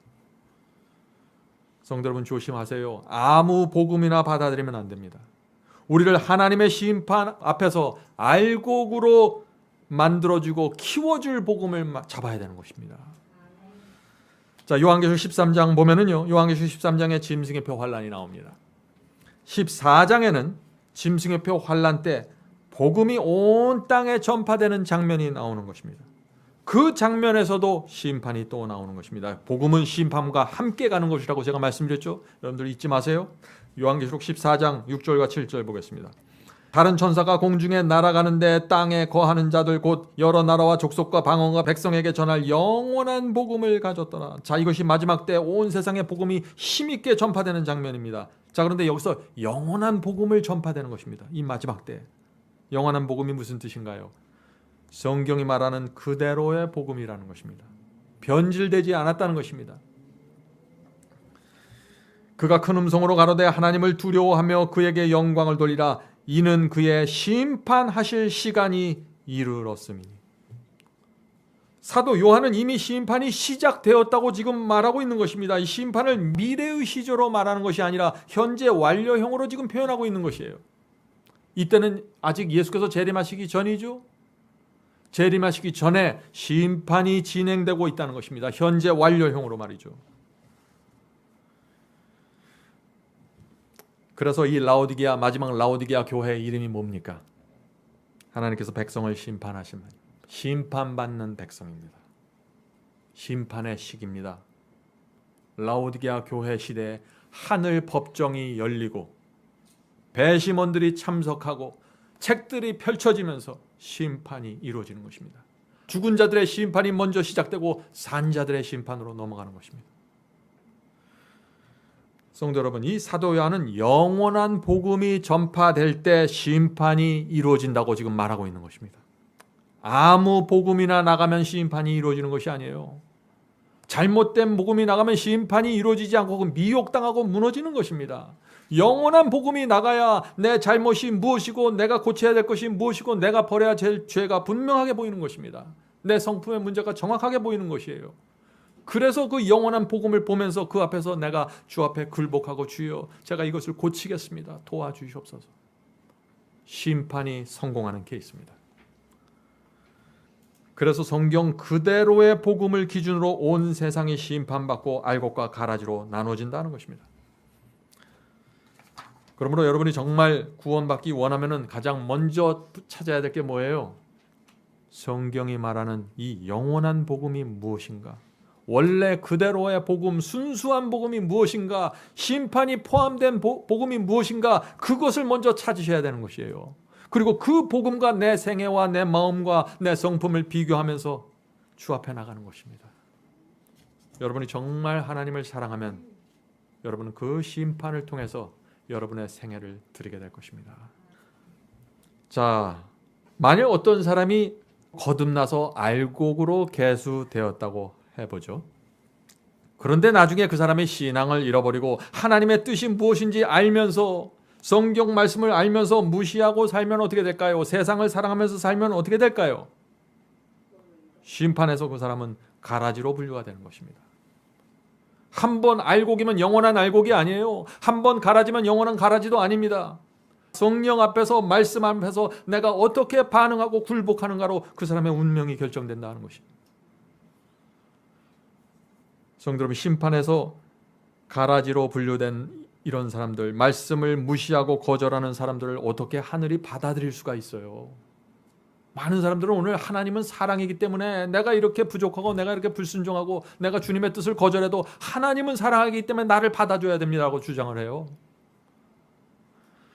성도 여러분 조심하세요. 아무 복음이나 받아들이면 안 됩니다. 우리를 하나님의 심판 앞에서 알곡으로 만들어주고 키워줄 복음을 잡아야 되는 것입니다. 자, 요한계시록 13장 보면은요, 요한계시록 13장에 짐승의 표 환란이 나옵니다. 14장에는 짐승의 표 환란 때 복음이 온 땅에 전파되는 장면이 나오는 것입니다. 그 장면에서도 심판이 또 나오는 것입니다. 복음은 심판과 함께 가는 것이라고 제가 말씀드렸죠. 여러분들 잊지 마세요. 요한계시록 14장 6절과 7절 보겠습니다. 다른 천사가 공중에 날아가는데 땅에 거하는 자들 곧 여러 나라와 족속과 방언과 백성에게 전할 영원한 복음을 가졌더라. 자, 이것이 마지막 때 온 세상에 복음이 힘있게 전파되는 장면입니다. 자, 그런데 여기서 영원한 복음을 전파되는 것입니다. 이 마지막 때 영원한 복음이 무슨 뜻인가요? 성경이 말하는 그대로의 복음이라는 것입니다. 변질되지 않았다는 것입니다. 그가 큰 음성으로 가로되 하나님을 두려워하며 그에게 영광을 돌리라. 이는 그의 심판하실 시간이 이르렀음이니. 사도 요한은 이미 심판이 시작되었다고 지금 말하고 있는 것입니다. 이 심판을 미래의 시조로 말하는 것이 아니라 현재 완료형으로 지금 표현하고 있는 것이에요. 이때는 아직 예수께서 재림하시기 전이죠. 재림하시기 전에 심판이 진행되고 있다는 것입니다. 현재 완료형으로 말이죠. 그래서 이 라오디게아, 마지막 라오디게아 교회의 이름이 뭡니까? 하나님께서 백성을 심판하신, 심판받는 백성입니다. 심판의 시기입니다. 라오디게아 교회 시대에 하늘 법정이 열리고 배심원들이 참석하고 책들이 펼쳐지면서 심판이 이루어지는 것입니다. 죽은 자들의 심판이 먼저 시작되고 산 자들의 심판으로 넘어가는 것입니다. 성도 여러분, 이 사도 요한은 영원한 복음이 전파될 때 심판이 이루어진다고 지금 말하고 있는 것입니다. 아무 복음이나 나가면 심판이 이루어지는 것이 아니에요. 잘못된 복음이 나가면 심판이 이루어지지 않고 미혹당하고 무너지는 것입니다. 영원한 복음이 나가야 내 잘못이 무엇이고 내가 고쳐야 될 것이 무엇이고 내가 버려야 될 죄가 분명하게 보이는 것입니다. 내 성품의 문제가 정확하게 보이는 것이에요. 그래서 그 영원한 복음을 보면서 그 앞에서 내가 주 앞에 굴복하고 주여 제가 이것을 고치겠습니다. 도와주시옵소서. 심판이 성공하는 케이스입니다. 그래서 성경 그대로의 복음을 기준으로 온 세상이 심판받고 알곡과 가라지로 나눠진다는 것입니다. 그러므로 여러분이 정말 구원받기 원하면 가장 먼저 찾아야 될 게 뭐예요? 성경이 말하는 이 영원한 복음이 무엇인가? 원래 그대로의 복음, 순수한 복음이 무엇인가? 심판이 포함된 복음이 무엇인가? 그것을 먼저 찾으셔야 되는 것이에요. 그리고 그 복음과 내 생애와 내 마음과 내 성품을 비교하면서 주 앞에 나가는 것입니다. 여러분이 정말 하나님을 사랑하면 여러분은 그 심판을 통해서 여러분의 생애를 드리게 될 것입니다. 자, 만일 어떤 사람이 거듭나서 알곡으로 계수되었다고 해보죠. 그런데 나중에 그 사람이 신앙을 잃어버리고 하나님의 뜻이 무엇인지 알면서 성경 말씀을 알면서 무시하고 살면 어떻게 될까요? 세상을 사랑하면서 살면 어떻게 될까요? 심판에서 그 사람은 가라지로 분류가 되는 것입니다. 한 번 알곡이면 영원한 알곡이 아니에요. 한 번 가라지면 영원한 가라지도 아닙니다. 성령 앞에서 말씀 앞에서 내가 어떻게 반응하고 굴복하는가로 그 사람의 운명이 결정된다는 것입니다. 성도 여러분, 심판에서 가라지로 분류된 이런 사람들, 말씀을 무시하고 거절하는 사람들을 어떻게 하늘이 받아들일 수가 있어요? 많은 사람들은 오늘 하나님은 사랑이기 때문에 내가 이렇게 부족하고 내가 이렇게 불순종하고 내가 주님의 뜻을 거절해도 하나님은 사랑하기 때문에 나를 받아줘야 됩니다라고 주장을 해요.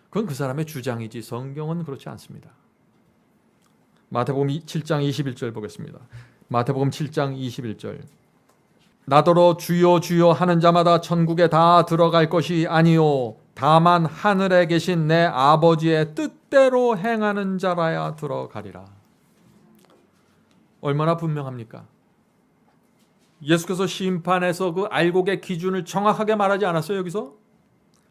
그건 그 사람의 주장이지 성경은 그렇지 않습니다. 마태복음 7장 21절 보겠습니다. 마태복음 7장 21절. 나더러 주여 주여 하는 자마다 천국에 다 들어갈 것이 아니요 다만 하늘에 계신 내 아버지의 뜻대로 행하는 자라야 들어가리라. 얼마나 분명합니까? 예수께서 심판에서 그 알곡의 기준을 정확하게 말하지 않았어요? 여기서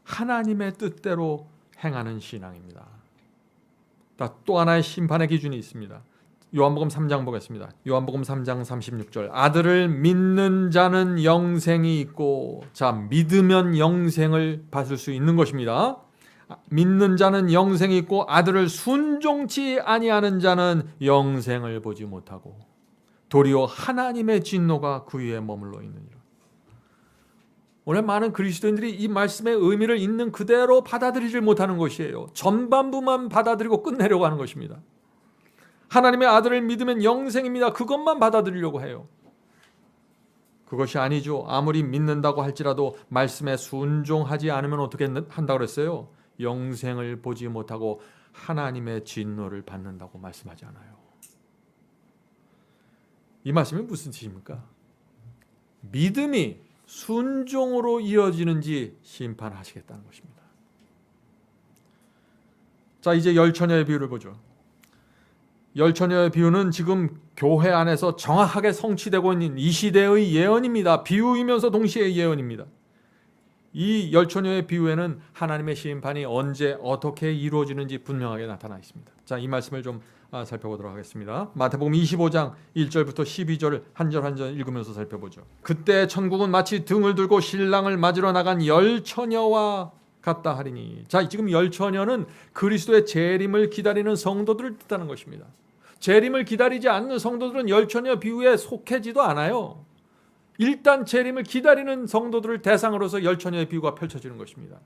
하나님의 뜻대로 행하는 신앙입니다. 또 하나의 심판의 기준이 있습니다. 요한복음 3장 보겠습니다. 요한복음 3장 36절. 아들을 믿는 자는 영생이 있고, 자, 믿으면 영생을 받을 수 있는 것입니다. 믿는 자는 영생이 있고 아들을 순종치 아니하는 자는 영생을 보지 못하고 도리어 하나님의 진노가 그 위에 머물러 있느니라. 오늘 많은 그리스도인들이 이 말씀의 의미를 있는 그대로 받아들이지 못하는 것이에요. 전반부만 받아들이고 끝내려고 하는 것입니다. 하나님의 아들을 믿으면 영생입니다. 그것만 받아들이려고 해요. 그것이 아니죠. 아무리 믿는다고 할지라도 말씀에 순종하지 않으면 어떻게 한다고 그랬어요? 영생을 보지 못하고 하나님의 진노를 받는다고 말씀하지 않아요. 이 말씀이 무슨 뜻입니까? 믿음이 순종으로 이어지는지 심판하시겠다는 것입니다. 자, 이제 열처녀의 비유를 보죠. 열처녀의 비유는 지금 교회 안에서 정확하게 성취되고 있는 이 시대의 예언입니다. 비유이면서 동시에 예언입니다. 이 열처녀의 비유에는 하나님의 심판이 언제 어떻게 이루어지는지 분명하게 나타나 있습니다. 자, 이 말씀을 좀 살펴보도록 하겠습니다. 마태복음 25장 1절부터 12절 한 절 한 절 읽으면서 살펴보죠. 그때 천국은 마치 등을 들고 신랑을 맞으러 나간 열처녀와 같다 하리니. 자, 지금 열처녀는 그리스도의 재림을 기다리는 성도들을 뜻하는 것입니다. 재림을 기다리지 않는 성도들은 열처녀 비유에 속해지도 않아요. 일단 재림을 기다리는 성도들을 대상으로서 열처녀의 비유가 펼쳐지는 것입니다.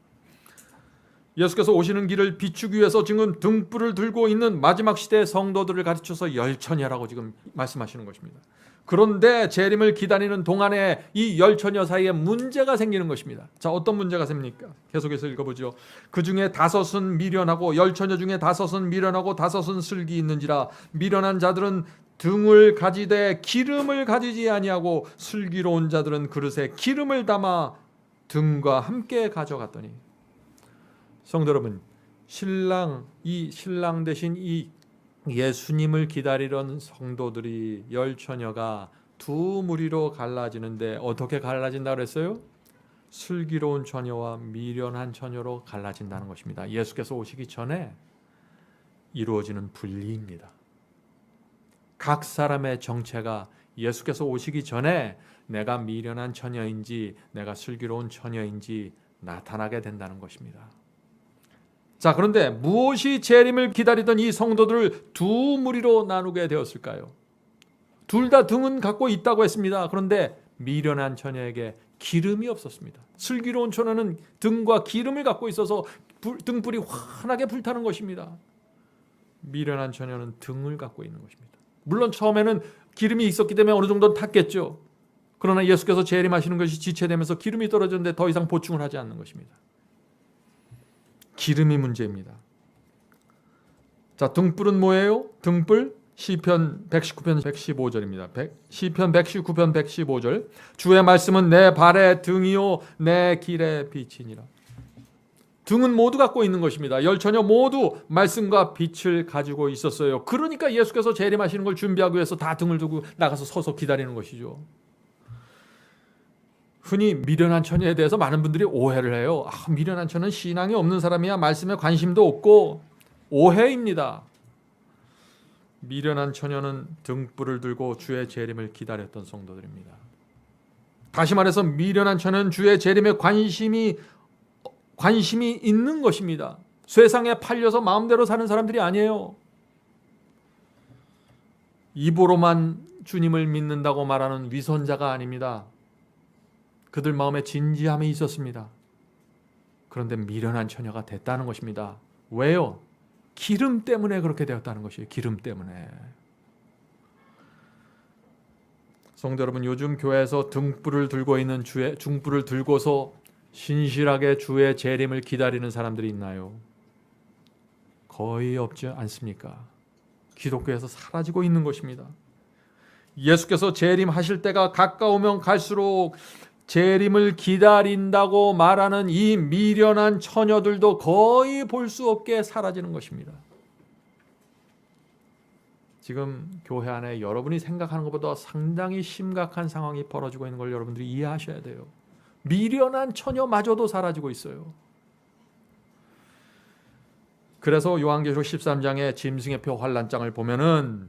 예수께서 오시는 길을 비추기 위해서 지금 등불을 들고 있는 마지막 시대의 성도들을 가르쳐서 열처녀라고 지금 말씀하시는 것입니다. 그런데 재림을 기다리는 동안에 이 열처녀 사이에 문제가 생기는 것입니다. 자, 어떤 문제가 생깁니까? 계속해서 읽어보죠. 그 중에 5은 미련하고 열처녀 중에 5은 미련하고 5은 슬기 있는지라. 미련한 자들은 등을 가지되 기름을 가지지 아니하고 슬기로운 자들은 그릇에 기름을 담아 등과 함께 가져갔더니. 성도 여러분, 이 신랑 대신 이 예수님을 기다리던 성도들이 열처녀가 두 무리로 갈라지는데 어떻게 갈라진다 그랬어요? 슬기로운 처녀와 미련한 처녀로 갈라진다는 것입니다. 예수께서 오시기 전에 이루어지는 분리입니다. 각 사람의 정체가 예수께서 오시기 전에 내가 미련한 처녀인지 내가 슬기로운 처녀인지 나타나게 된다는 것입니다. 자, 그런데 무엇이 재림을 기다리던 이 성도들을 두 무리로 나누게 되었을까요? 둘 다 등은 갖고 있다고 했습니다. 그런데 미련한 처녀에게 기름이 없었습니다. 슬기로운 처녀는 등과 기름을 갖고 있어서 등불이 환하게 불타는 것입니다. 미련한 처녀는 등을 갖고 있는 것입니다. 물론 처음에는 기름이 있었기 때문에 어느 정도는 탔겠죠. 그러나 예수께서 재림하시는 것이 지체되면서 기름이 떨어졌는데 더 이상 보충을 하지 않는 것입니다. 기름이 문제입니다. 자, 등불은 뭐예요? 등불 시편 119편 115절입니다. 시편 119편 115절. 주의 말씀은 내 발의 등이요 내 길의 빛이니라. 등은 모두 갖고 있는 것입니다. 열처녀 모두 말씀과 빛을 가지고 있었어요. 그러니까 예수께서 재림하시는 걸 준비하기 위해서 다 등을 두고 나가서 서서 기다리는 것이죠. 흔히 미련한 처녀에 대해서 많은 분들이 오해를 해요. 미련한 처녀는 신앙이 없는 사람이야. 말씀에 관심도 없고. 오해입니다. 미련한 처녀는 등불을 들고 주의 재림을 기다렸던 성도들입니다. 다시 말해서 미련한 처녀는 주의 재림에 관심이 있는 것입니다. 세상에 팔려서 마음대로 사는 사람들이 아니에요. 입으로만 주님을 믿는다고 말하는 위선자가 아닙니다. 그들 마음에 진지함이 있었습니다. 그런데 미련한 처녀가 됐다는 것입니다. 왜요? 기름 때문에 그렇게 되었다는 것이에요. 기름 때문에. 성도 여러분, 요즘 교회에서 등불을 들고서 신실하게 주의 재림을 기다리는 사람들이 있나요? 거의 없지 않습니까? 기독교에서 사라지고 있는 것입니다. 예수께서 재림하실 때가 가까우면 갈수록 재림을 기다린다고 말하는 이 미련한 처녀들도 거의 볼 수 없게 사라지는 것입니다. 지금 교회 안에 여러분이 생각하는 것보다 상당히 심각한 상황이 벌어지고 있는 걸 여러분들이 이해하셔야 돼요. 미련한 처녀마저도 사라지고 있어요. 그래서 요한계시록 13장의 짐승의 표 환란장을 보면은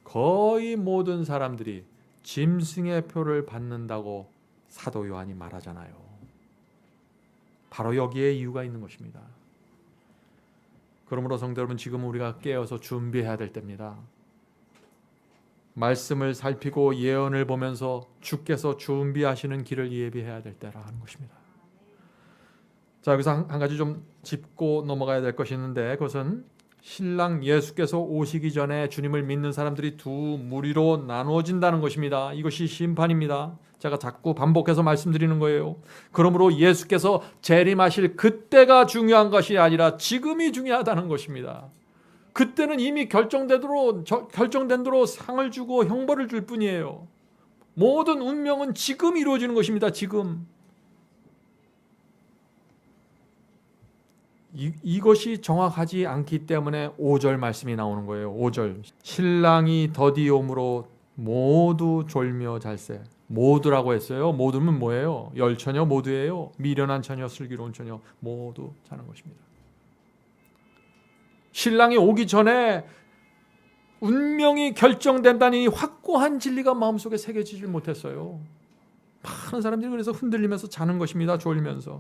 거의 모든 사람들이 짐승의 표를 받는다고 사도 요한이 말하잖아요. 바로 여기에 이유가 있는 것입니다. 그러므로 성도 여러분, 지금 우리가 깨어서 준비해야 될 때입니다. 말씀을 살피고 예언을 보면서 주께서 준비하시는 길을 예비해야 될 때라 하는 것입니다. 자, 여기서 한 가지 좀 짚고 넘어가야 될 것이 있는데, 그것은 신랑 예수께서 오시기 전에 주님을 믿는 사람들이 두 무리로 나누어진다는 것입니다. 이것이 심판입니다. 제가 자꾸 반복해서 말씀드리는 거예요. 그러므로 예수께서 재림하실 그때가 중요한 것이 아니라 지금이 중요하다는 것입니다. 그때는 이미 결정된 대로 상을 주고 형벌을 줄 뿐이에요. 모든 운명은 지금 이루어지는 것입니다. 지금. 이것이 정확하지 않기 때문에 5절 말씀이 나오는 거예요. 5절. 신랑이 더디옴으로 모두 졸며 잘세. 모두라고 했어요. 모두는 뭐예요? 열처녀 모두예요. 미련한 처녀, 슬기로운 처녀 모두 자는 것입니다. 신랑이 오기 전에 운명이 결정된다는 이 확고한 진리가 마음속에 새겨지질 못했어요. 많은 사람들이 그래서 흔들리면서 자는 것입니다. 졸면서.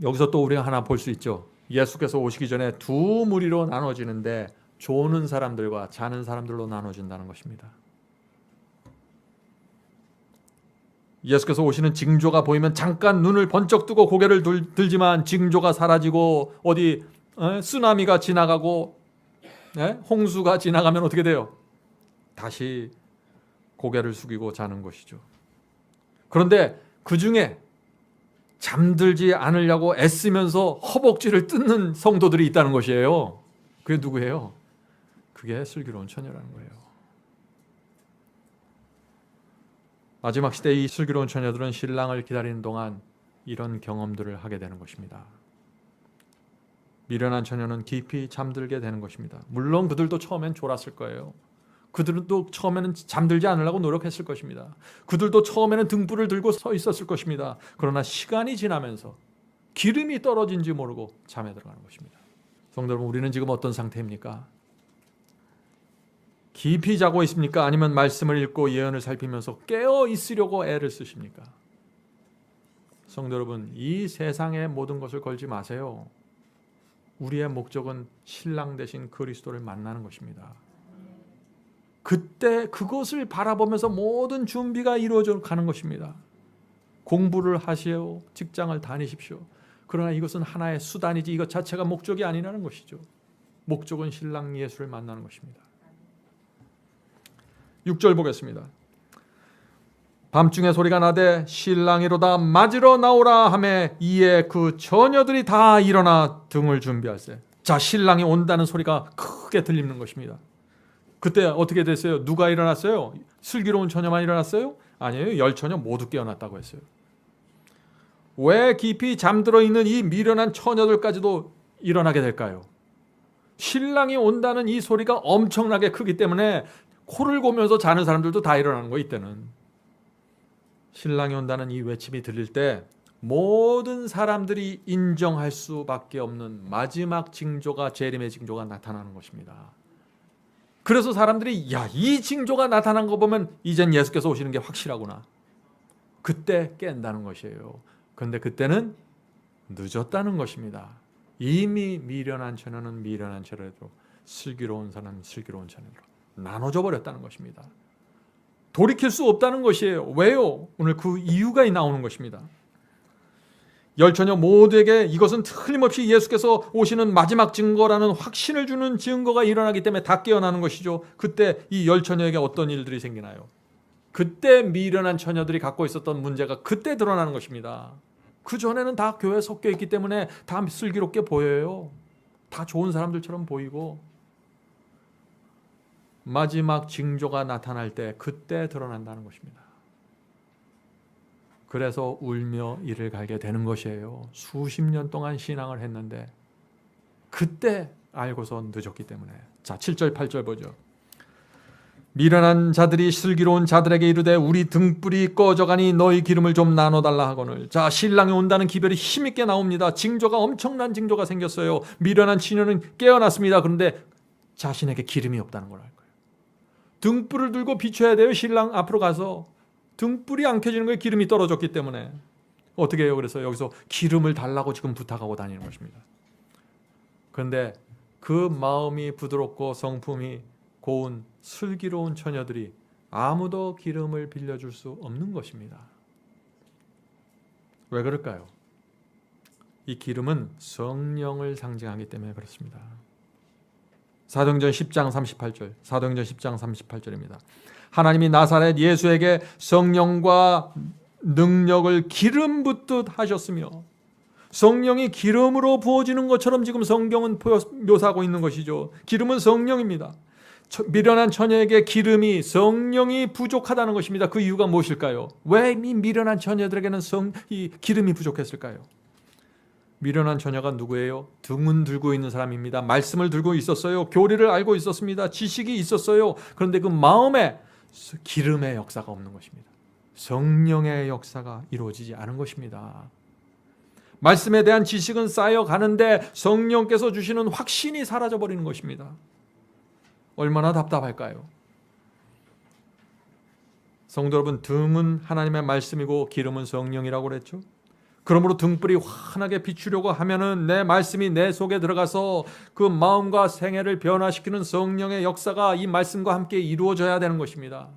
여기서 또 우리가 하나 볼 수 있죠. 예수께서 오시기 전에 두 무리로 나눠지는데 조는 사람들과 자는 사람들로 나눠진다는 것입니다. 예수께서 오시는 징조가 보이면 잠깐 눈을 번쩍 뜨고 고개를 들지만 징조가 사라지고 어디 쓰나미가 지나가고 홍수가 지나가면 어떻게 돼요? 다시 고개를 숙이고 자는 것이죠. 그런데 그 중에 잠들지 않으려고 애쓰면서 허벅지를 뜯는 성도들이 있다는 것이에요. 그게 누구예요? 그게 슬기로운 처녀라는 거예요. 마지막 시대 이 슬기로운 처녀들은 신랑을 기다리는 동안 이런 경험들을 하게 되는 것입니다. 미련한 처녀는 깊이 잠들게 되는 것입니다. 물론 그들도 처음엔 졸았을 거예요. 그들도 처음에는 잠들지 않으려고 노력했을 것입니다. 그들도 처음에는 등불을 들고 서 있었을 것입니다. 그러나 시간이 지나면서 기름이 떨어진지 모르고 잠에 들어가는 것입니다. 성도 여러분, 우리는 지금 어떤 상태입니까? 깊이 자고 있습니까? 아니면 말씀을 읽고 예언을 살피면서 깨어 있으려고 애를 쓰십니까? 성도 여러분, 이 세상의 모든 것을 걸지 마세요. 우리의 목적은 신랑 되신 그리스도를 만나는 것입니다. 그때 그것을 바라보면서 모든 준비가 이루어져 가는 것입니다. 공부를 하시오, 직장을 다니십시오. 그러나 이것은 하나의 수단이지 이것 자체가 목적이 아니라는 것이죠. 목적은 신랑 예수를 만나는 것입니다. 6절 보겠습니다. 밤중에 소리가 나되 신랑이로다 맞으러 나오라 하매 이에 그 처녀들이 다 일어나 등을 준비할세. 자, 신랑이 온다는 소리가 크게 들리는 것입니다. 그때 어떻게 됐어요? 누가 일어났어요? 슬기로운 처녀만 일어났어요? 아니에요. 열처녀 모두 깨어났다고 했어요. 왜 깊이 잠들어 있는 이 미련한 처녀들까지도 일어나게 될까요? 신랑이 온다는 이 소리가 엄청나게 크기 때문에 코를 고면서 자는 사람들도 다 일어나는 거. 이때는 신랑이 온다는 이 외침이 들릴 때 모든 사람들이 인정할 수밖에 없는 마지막 징조가, 재림의 징조가 나타나는 것입니다. 그래서 사람들이 이 징조가 나타난 거 보면 이젠 예수께서 오시는 게 확실하구나. 그때 깬다는 것이에요. 그런데 그때는 늦었다는 것입니다. 이미 미련한 처녀는 미련한 처녀로, 슬기로운 사람은 슬기로운 처녀로 나눠져 버렸다는 것입니다. 돌이킬 수 없다는 것이에요. 왜요? 오늘 그 이유가 나오는 것입니다. 열처녀 모두에게 이것은 틀림없이 예수께서 오시는 마지막 증거라는 확신을 주는 증거가 일어나기 때문에 다 깨어나는 것이죠. 그때 이 열처녀에게 어떤 일들이 생기나요? 그때 미련한 처녀들이 갖고 있었던 문제가 그때 드러나는 것입니다. 그 전에는 다 교회에 섞여 있기 때문에 다 슬기롭게 보여요. 다 좋은 사람들처럼 보이고 마지막 징조가 나타날 때 그때 드러난다는 것입니다. 그래서 울며 이를 갈게 되는 것이에요. 수십 년 동안 신앙을 했는데 그때 알고서 늦었기 때문에. 자, 7절 8절 보죠. 미련한 자들이 슬기로운 자들에게 이르되 우리 등불이 꺼져가니 너희 기름을 좀 나눠달라 하거늘. 자, 신랑이 온다는 기별이 힘있게 나옵니다. 징조가, 엄청난 징조가 생겼어요. 미련한 처녀는 깨어났습니다. 그런데 자신에게 기름이 없다는 걸 알 거예요. 등불을 들고 비춰야 돼요. 신랑 앞으로 가서. 등불이 안 켜지는 거예요. 기름이 떨어졌기 때문에. 어떻게 해요? 그래서 여기서 기름을 달라고 지금 부탁하고 다니는 것입니다. 그런데 그 마음이 부드럽고 성품이 고운 슬기로운 처녀들이 아무도 기름을 빌려줄 수 없는 것입니다. 왜 그럴까요? 이 기름은 성령을 상징하기 때문에 그렇습니다. 사도행전 10장 38절, 사도행전 10장 38절입니다. 하나님이 나사렛 예수에게 성령과 능력을 기름 붓듯 하셨으며, 성령이 기름으로 부어지는 것처럼 지금 성경은 묘사하고 있는 것이죠. 기름은 성령입니다. 미련한 처녀에게 기름이, 성령이 부족하다는 것입니다. 그 이유가 무엇일까요? 왜 이 미련한 처녀들에게는 이 기름이 부족했을까요? 미련한 처녀가 누구예요? 등은 들고 있는 사람입니다. 말씀을 들고 있었어요. 교리를 알고 있었습니다. 지식이 있었어요. 그런데 그 마음에 기름의 역사가 없는 것입니다. 성령의 역사가 이루어지지 않은 것입니다. 말씀에 대한 지식은 쌓여가는데 성령께서 주시는 확신이 사라져버리는 것입니다. 얼마나 답답할까요? 성도 여러분, 등은 하나님의 말씀이고 기름은 성령이라고 그랬죠. 그러므로 등불이 환하게 비추려고 하면은 내 말씀이 내 속에 들어가서 그 마음과 생애를 변화시키는 성령의 역사가 이 말씀과 함께 이루어져야 되는 것입니다.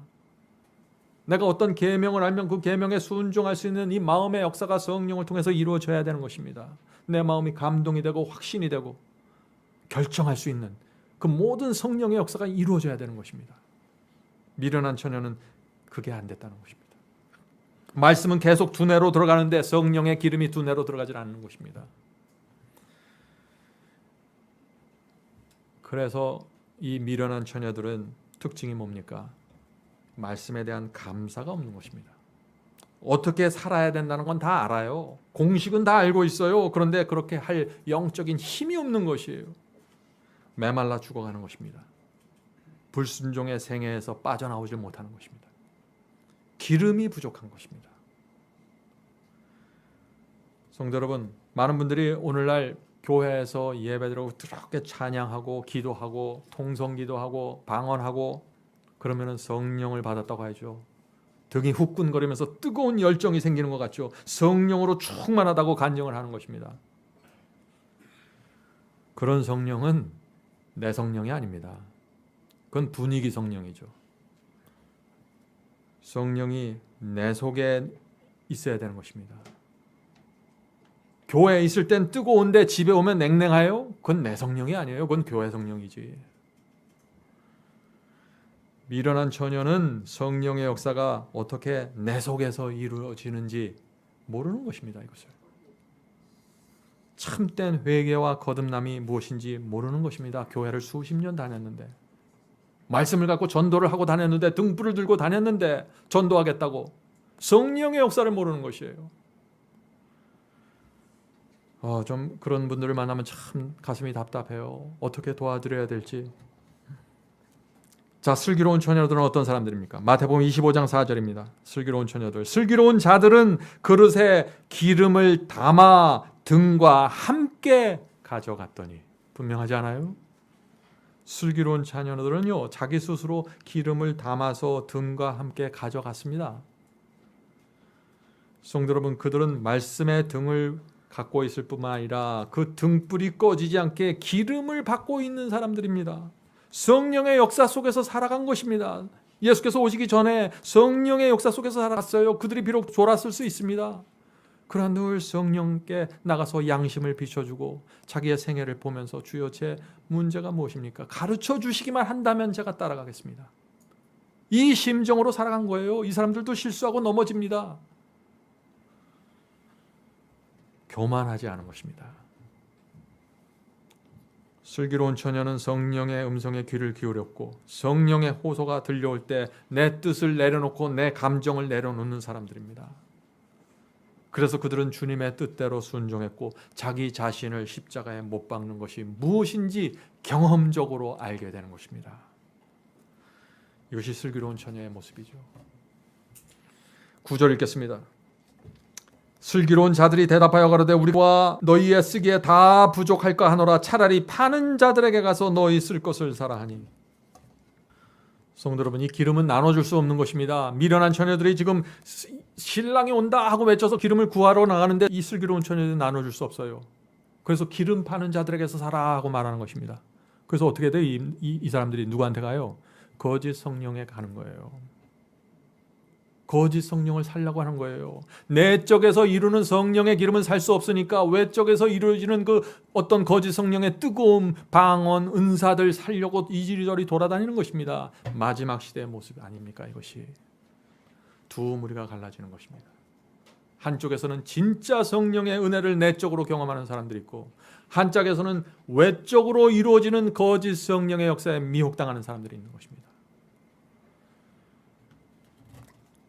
내가 어떤 계명을 알면 그 계명에 순종할 수 있는 이 마음의 역사가 성령을 통해서 이루어져야 되는 것입니다. 내 마음이 감동이 되고 확신이 되고 결정할 수 있는 그 모든 성령의 역사가 이루어져야 되는 것입니다. 미련한 처녀는 그게 안 됐다는 것입니다. 말씀은 계속 두뇌로 들어가는데 성령의 기름이 두뇌로 들어가지 않는 것입니다. 그래서 이 미련한 처녀들은 특징이 뭡니까? 말씀에 대한 감사가 없는 것입니다. 어떻게 살아야 된다는 건 다 알아요. 공식은 다 알고 있어요. 그런데 그렇게 할 영적인 힘이 없는 것이에요. 메말라 죽어가는 것입니다. 불순종의 생애에서 빠져나오지 못하는 것입니다. 기름이 부족한 것입니다. 성도 여러분, 많은 분들이 오늘날 교회에서 예배드리고 그렇게 찬양하고 기도하고 통성기도하고 방언하고 그러면은 성령을 받았다고 하죠. 등이 후끈거리면서 뜨거운 열정이 생기는 것 같죠. 성령으로 충만하다고 간증을 하는 것입니다. 그런 성령은 내 성령이 아닙니다. 그건 분위기 성령이죠. 성령이 내 속에 있어야 되는 것입니다. 교회에 있을 땐 뜨거운데 집에 오면 냉랭해요? 그건 내 성령이 아니에요. 그건 교회 성령이지. 미련한 처녀는 성령의 역사가 어떻게 내 속에서 이루어지는지 모르는 것입니다. 이것을. 참된 회개와 거듭남이 무엇인지 모르는 것입니다. 교회를 수십 년 다녔는데, 말씀을 갖고 전도를 하고 다녔는데, 등불을 들고 다녔는데 전도하겠다고 성령의 역사를 모르는 것이에요. 좀 그런 분들을 만나면 참 가슴이 답답해요. 어떻게 도와드려야 될지. 자, 슬기로운 처녀들은 어떤 사람들입니까? 마태복음 25장 4절입니다. 슬기로운 처녀들. 슬기로운 자들은 그릇에 기름을 담아 등과 함께 가져갔더니. 분명하지 않아요? 슬기로운 자녀들은요, 자기 스스로 기름을 담아서 등과 함께 가져갔습니다. 성도 여러분, 그들은 말씀의 등을 갖고 있을 뿐만 아니라 그 등불이 꺼지지 않게 기름을 받고 있는 사람들입니다. 성령의 역사 속에서 살아간 것입니다. 예수께서 오시기 전에 성령의 역사 속에서 살았어요. 그들이 비록 졸았을 수 있습니다. 그러나 늘 성령께 나가서 양심을 비춰주고 자기의 생애를 보면서 주여 제 문제가 무엇입니까? 가르쳐 주시기만 한다면 제가 따라가겠습니다. 이 심정으로 살아간 거예요. 이 사람들도 실수하고 넘어집니다. 교만하지 않은 것입니다. 슬기로운 처녀는 성령의 음성에 귀를 기울였고 성령의 호소가 들려올 때 내 뜻을 내려놓고 내 감정을 내려놓는 사람들입니다. 그래서 그들은 주님의 뜻대로 순종했고 자기 자신을 십자가에 못 박는 것이 무엇인지 경험적으로 알게 되는 것입니다. 이것이 슬기로운 처녀의 모습이죠. 9절 읽겠습니다. 슬기로운 자들이 대답하여 가로되 우리와 너희의 쓰기에 다 부족할까 하노라. 차라리 파는 자들에게 가서 너희 쓸 것을 사라 하니. 성도 여러분, 이 기름은 나눠줄 수 없는 것입니다. 미련한 처녀들이 지금 신랑이 온다 하고 외쳐서 기름을 구하러 나가는데 이 슬기로운 처녀들이 나눠줄 수 없어요. 그래서 기름 파는 자들에게서 사라 하고 말하는 것입니다. 그래서 어떻게 돼요? 이 사람들이 누구한테 가요? 거짓 성령에 가는 거예요. 거짓 성령을 살려고 하는 거예요. 내적에서 이루는 성령의 기름은 살 수 없으니까 외적에서 이루어지는 그 어떤 거짓 성령의 뜨거움, 방언, 은사들 살려고 이리저리 돌아다니는 것입니다. 마지막 시대의 모습 아닙니까? 이것이 두 무리가 갈라지는 것입니다. 한쪽에서는 진짜 성령의 은혜를 내적으로 경험하는 사람들이 있고 한쪽에서는 외적으로 이루어지는 거짓 성령의 역사에 미혹당하는 사람들이 있는 것입니다.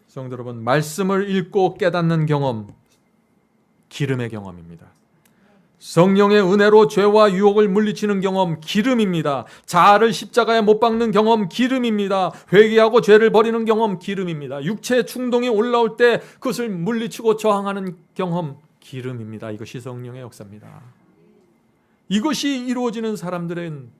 성도 여러분, 말씀을 읽고 깨닫는 경험, 기름의 경험입니다. 성령의 은혜로 죄와 유혹을 물리치는 경험, 기름입니다. 자아를 십자가에 못 박는 경험, 기름입니다. 회개하고 죄를 버리는 경험, 기름입니다. 육체의 충동이 올라올 때 그것을 물리치고 저항하는 경험, 기름입니다. 이것이 성령의 역사입니다. 이것이 이루어지는 사람들은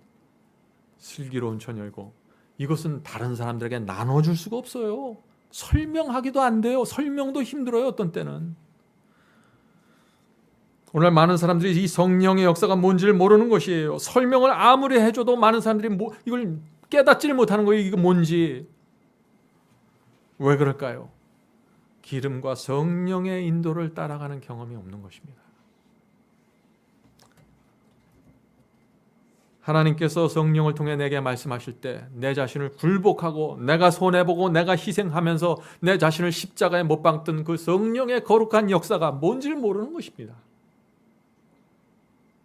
슬기로운 처녀이고, 이것은 다른 사람들에게 나눠줄 수가 없어요. 설명하기도 안 돼요. 설명도 힘들어요, 어떤 때는. 오늘 많은 사람들이 이 성령의 역사가 뭔지를 모르는 것이에요. 설명을 아무리 해줘도 많은 사람들이 이걸 깨닫지를 못하는 거예요. 이게 뭔지. 왜 그럴까요? 기름과 성령의 인도를 따라가는 경험이 없는 것입니다. 하나님께서 성령을 통해 내게 말씀하실 때 내 자신을 굴복하고 내가 손해보고 내가 희생하면서 내 자신을 십자가에 못 박던 그 성령의 거룩한 역사가 뭔지를 모르는 것입니다.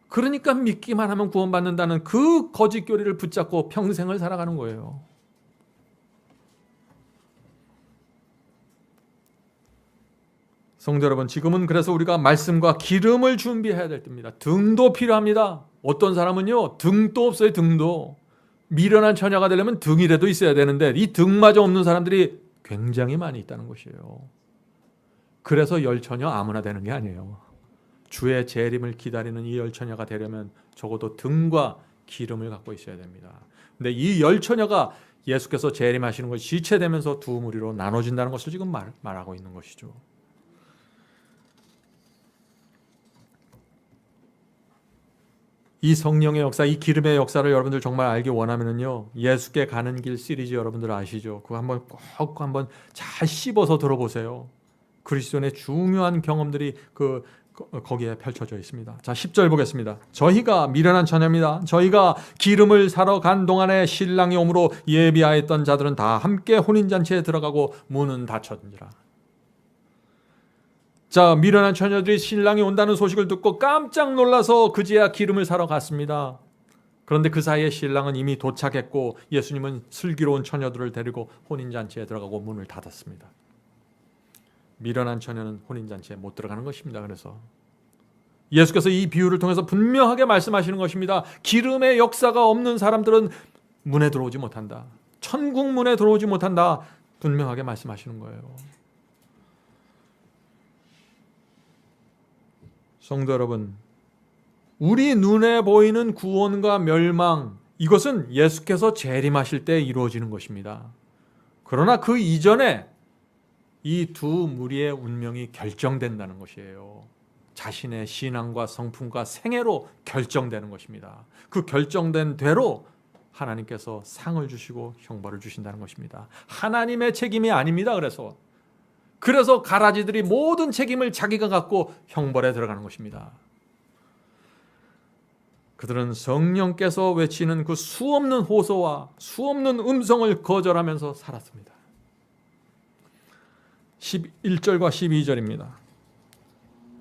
그러니까 믿기만 하면 구원받는다는 그 거짓 교리를 붙잡고 평생을 살아가는 거예요. 성도 여러분, 지금은 그래서 우리가 말씀과 기름을 준비해야 될 때입니다. 등도 필요합니다. 어떤 사람은요, 등도 없어요. 등도. 미련한 처녀가 되려면 등이라도 있어야 되는데 이 등마저 없는 사람들이 굉장히 많이 있다는 것이에요. 그래서 열처녀 아무나 되는 게 아니에요. 주의 재림을 기다리는 이 열처녀가 되려면 적어도 등과 기름을 갖고 있어야 됩니다. 근데 이 열처녀가 예수께서 재림하시는 것이 지체되면서 두 무리로 나눠진다는 것을 지금 말하고 있는 것이죠. 이 성령의 역사, 이 기름의 역사를 여러분들 정말 알기 원하면요, 예수께 가는 길 시리즈 여러분들 아시죠? 그거 한번 잘 씹어서 들어보세요. 그리스도인의 중요한 경험들이 거기에 펼쳐져 있습니다. 자, 10절 보겠습니다. 저희가 미련한 처녀입니다. 저희가 기름을 사러 간 동안에 신랑이 오므로 예비하였던 자들은 다 함께 혼인잔치에 들어가고 문은 닫혔느니라. 자, 미련한 처녀들이 신랑이 온다는 소식을 듣고 깜짝 놀라서 그제야 기름을 사러 갔습니다. 그런데 그 사이에 신랑은 이미 도착했고 예수님은 슬기로운 처녀들을 데리고 혼인잔치에 들어가고 문을 닫았습니다. 미련한 처녀는 혼인잔치에 못 들어가는 것입니다. 그래서 예수께서 이 비유를 통해서 분명하게 말씀하시는 것입니다. 기름의 역사가 없는 사람들은 문에 들어오지 못한다. 천국 문에 들어오지 못한다. 분명하게 말씀하시는 거예요. 성도 여러분, 우리 눈에 보이는 구원과 멸망, 이것은 예수께서 재림하실 때 이루어지는 것입니다. 그러나 그 이전에 이 두 무리의 운명이 결정된다는 것이에요. 자신의 신앙과 성품과 생애로 결정되는 것입니다. 그 결정된 대로 하나님께서 상을 주시고 형벌을 주신다는 것입니다. 하나님의 책임이 아닙니다. 그래서 가라지들이 모든 책임을 자기가 갖고 형벌에 들어가는 것입니다. 그들은 성령께서 외치는 그 수없는 호소와 수없는 음성을 거절하면서 살았습니다. 11절과 12절입니다.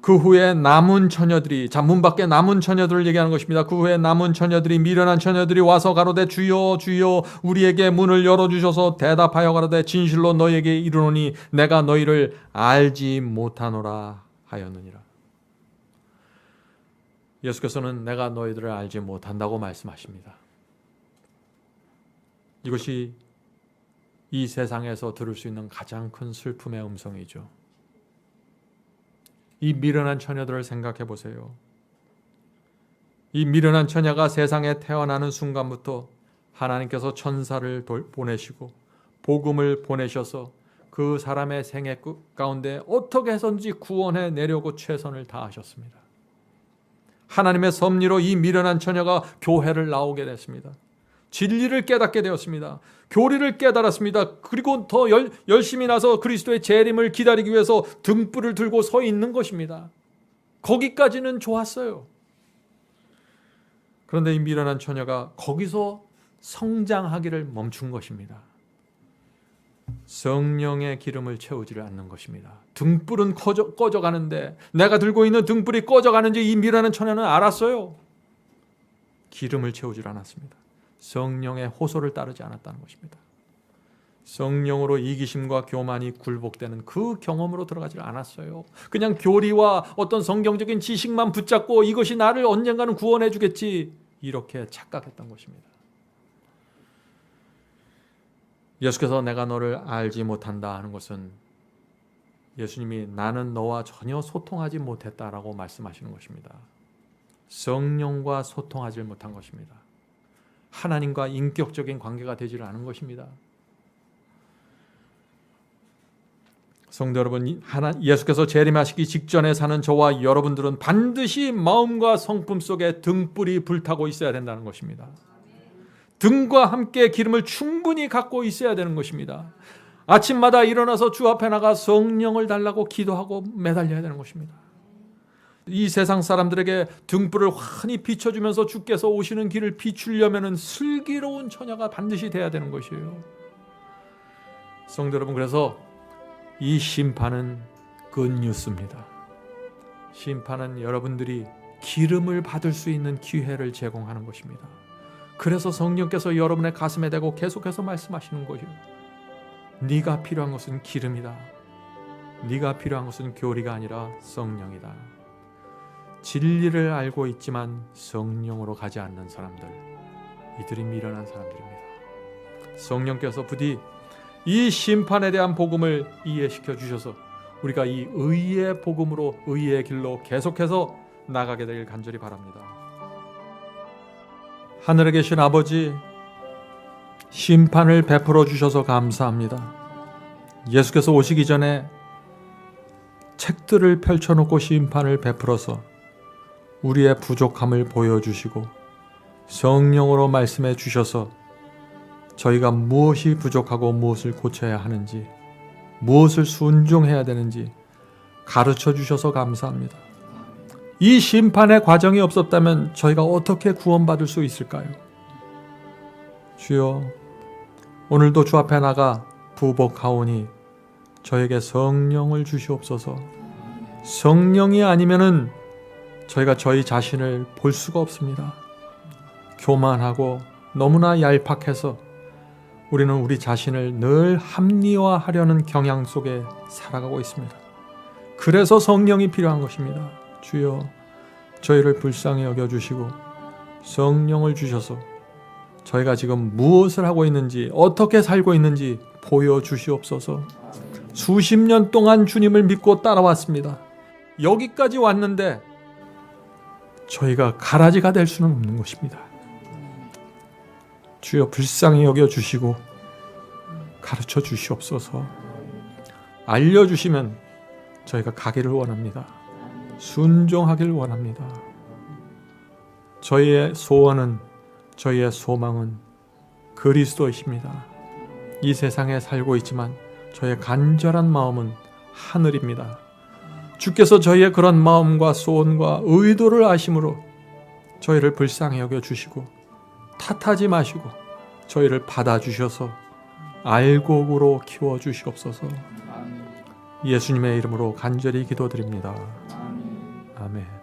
그 후에 남은 처녀들이, 문 밖에 남은 처녀들을 얘기하는 것입니다. 그 후에 남은 처녀들이, 미련한 처녀들이 와서 가로되 주여 주여 우리에게 문을 열어주셔서 대답하여 가로되 진실로 너희에게 이르노니 내가 너희를 알지 못하노라 하였느니라. 예수께서는 내가 너희들을 알지 못한다고 말씀하십니다. 이것이 이 세상에서 들을 수 있는 가장 큰 슬픔의 음성이죠. 이 미련한 처녀들을 생각해 보세요. 이 미련한 처녀가 세상에 태어나는 순간부터 하나님께서 천사를 보내시고 복음을 보내셔서 그 사람의 생애 가운데 어떻게 해서든지 구원해 내려고 최선을 다하셨습니다. 하나님의 섭리로 이 미련한 처녀가 교회를 나오게 됐습니다. 진리를 깨닫게 되었습니다. 교리를 깨달았습니다. 그리고 더 열심히 나서 그리스도의 재림을 기다리기 위해서 등불을 들고 서 있는 것입니다. 거기까지는 좋았어요. 그런데 이 미련한 처녀가 거기서 성장하기를 멈춘 것입니다. 성령의 기름을 채우지를 않는 것입니다. 등불은 꺼져가는데 내가 들고 있는 등불이 꺼져가는지 이 미련한 처녀는 알았어요. 기름을 채우질 않았습니다. 성령의 호소를 따르지 않았다는 것입니다. 성령으로 이기심과 교만이 굴복되는 그 경험으로 들어가질 않았어요. 그냥 교리와 어떤 성경적인 지식만 붙잡고 이것이 나를 언젠가는 구원해 주겠지, 이렇게 착각했던 것입니다. 예수께서 내가 너를 알지 못한다 하는 것은 예수님이 나는 너와 전혀 소통하지 못했다라고 말씀하시는 것입니다. 성령과 소통하지 못한 것입니다. 하나님과 인격적인 관계가 되지를 않은 것입니다. 성도 여러분, 예수께서 재림하시기 직전에 사는 저와 여러분들은 반드시 마음과 성품 속에 등불이 불타고 있어야 된다는 것입니다. 등과 함께 기름을 충분히 갖고 있어야 되는 것입니다. 아침마다 일어나서 주 앞에 나가 성령을 달라고 기도하고 매달려야 되는 것입니다. 이 세상 사람들에게 등불을 환히 비춰주면서 주께서 오시는 길을 비추려면 슬기로운 처녀가 반드시 돼야 되는 것이에요. 성도 여러분, 그래서 이 심판은 굿뉴스입니다. 심판은 여러분들이 기름을 받을 수 있는 기회를 제공하는 것입니다. 그래서 성령께서 여러분의 가슴에 대고 계속해서 말씀하시는 거예요. 네가 필요한 것은 기름이다. 네가 필요한 것은 교리가 아니라 성령이다. 진리를 알고 있지만 성령으로 가지 않는 사람들, 이들이 미련한 사람들입니다. 성령께서 부디 이 심판에 대한 복음을 이해시켜 주셔서 우리가 이 의의 복음으로, 의의 길로 계속해서 나가게 되길 간절히 바랍니다. 하늘에 계신 아버지, 심판을 베풀어 주셔서 감사합니다. 예수께서 오시기 전에 책들을 펼쳐놓고 심판을 베풀어서 우리의 부족함을 보여주시고 성령으로 말씀해 주셔서 저희가 무엇이 부족하고 무엇을 고쳐야 하는지, 무엇을 순종해야 되는지 가르쳐 주셔서 감사합니다. 이 심판의 과정이 없었다면 저희가 어떻게 구원받을 수 있을까요? 주여, 오늘도 주 앞에 나가 부복하오니 저에게 성령을 주시옵소서. 성령이 아니면은 저희가 저희 자신을 볼 수가 없습니다. 교만하고 너무나 얄팍해서 우리는 우리 자신을 늘 합리화하려는 경향 속에 살아가고 있습니다. 그래서 성령이 필요한 것입니다. 주여, 저희를 불쌍히 여겨주시고 성령을 주셔서 저희가 지금 무엇을 하고 있는지, 어떻게 살고 있는지 보여주시옵소서. 수십 년 동안 주님을 믿고 따라왔습니다. 여기까지 왔는데 저희가 가라지가 될 수는 없는 것입니다. 주여, 불쌍히 여겨주시고 가르쳐 주시옵소서. 알려주시면 저희가 가기를 원합니다. 순종하기를 원합니다. 저희의 소원은, 저희의 소망은 그리스도이십니다. 이 세상에 살고 있지만 저희의 간절한 마음은 하늘입니다. 주께서 저희의 그런 마음과 소원과 의도를 아심으로 저희를 불쌍히 여겨주시고 탓하지 마시고 저희를 받아주셔서 알곡으로 키워주시옵소서. 예수님의 이름으로 간절히 기도드립니다. 아멘.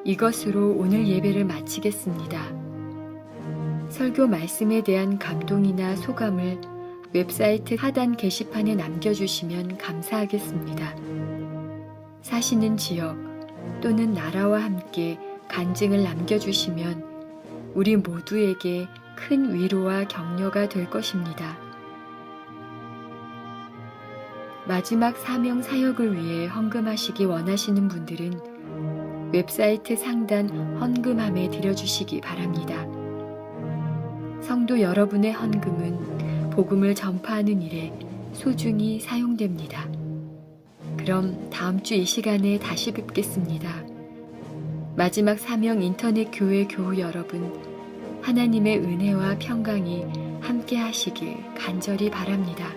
이것으로 오늘 예배를 마치겠습니다. 설교 말씀에 대한 감동이나 소감을 웹사이트 하단 게시판에 남겨주시면 감사하겠습니다. 사시는 지역 또는 나라와 함께 간증을 남겨주시면 우리 모두에게 큰 위로와 격려가 될 것입니다. 마지막 사명 사역을 위해 헌금하시기 원하시는 분들은 웹사이트 상단 헌금함에 드려주시기 바랍니다. 성도 여러분의 헌금은 복음을 전파하는 일에 소중히 사용됩니다. 그럼 다음 주 이 시간에 다시 뵙겠습니다. 마지막 사명 인터넷 교회 교우 여러분, 하나님의 은혜와 평강이 함께 하시길 간절히 바랍니다.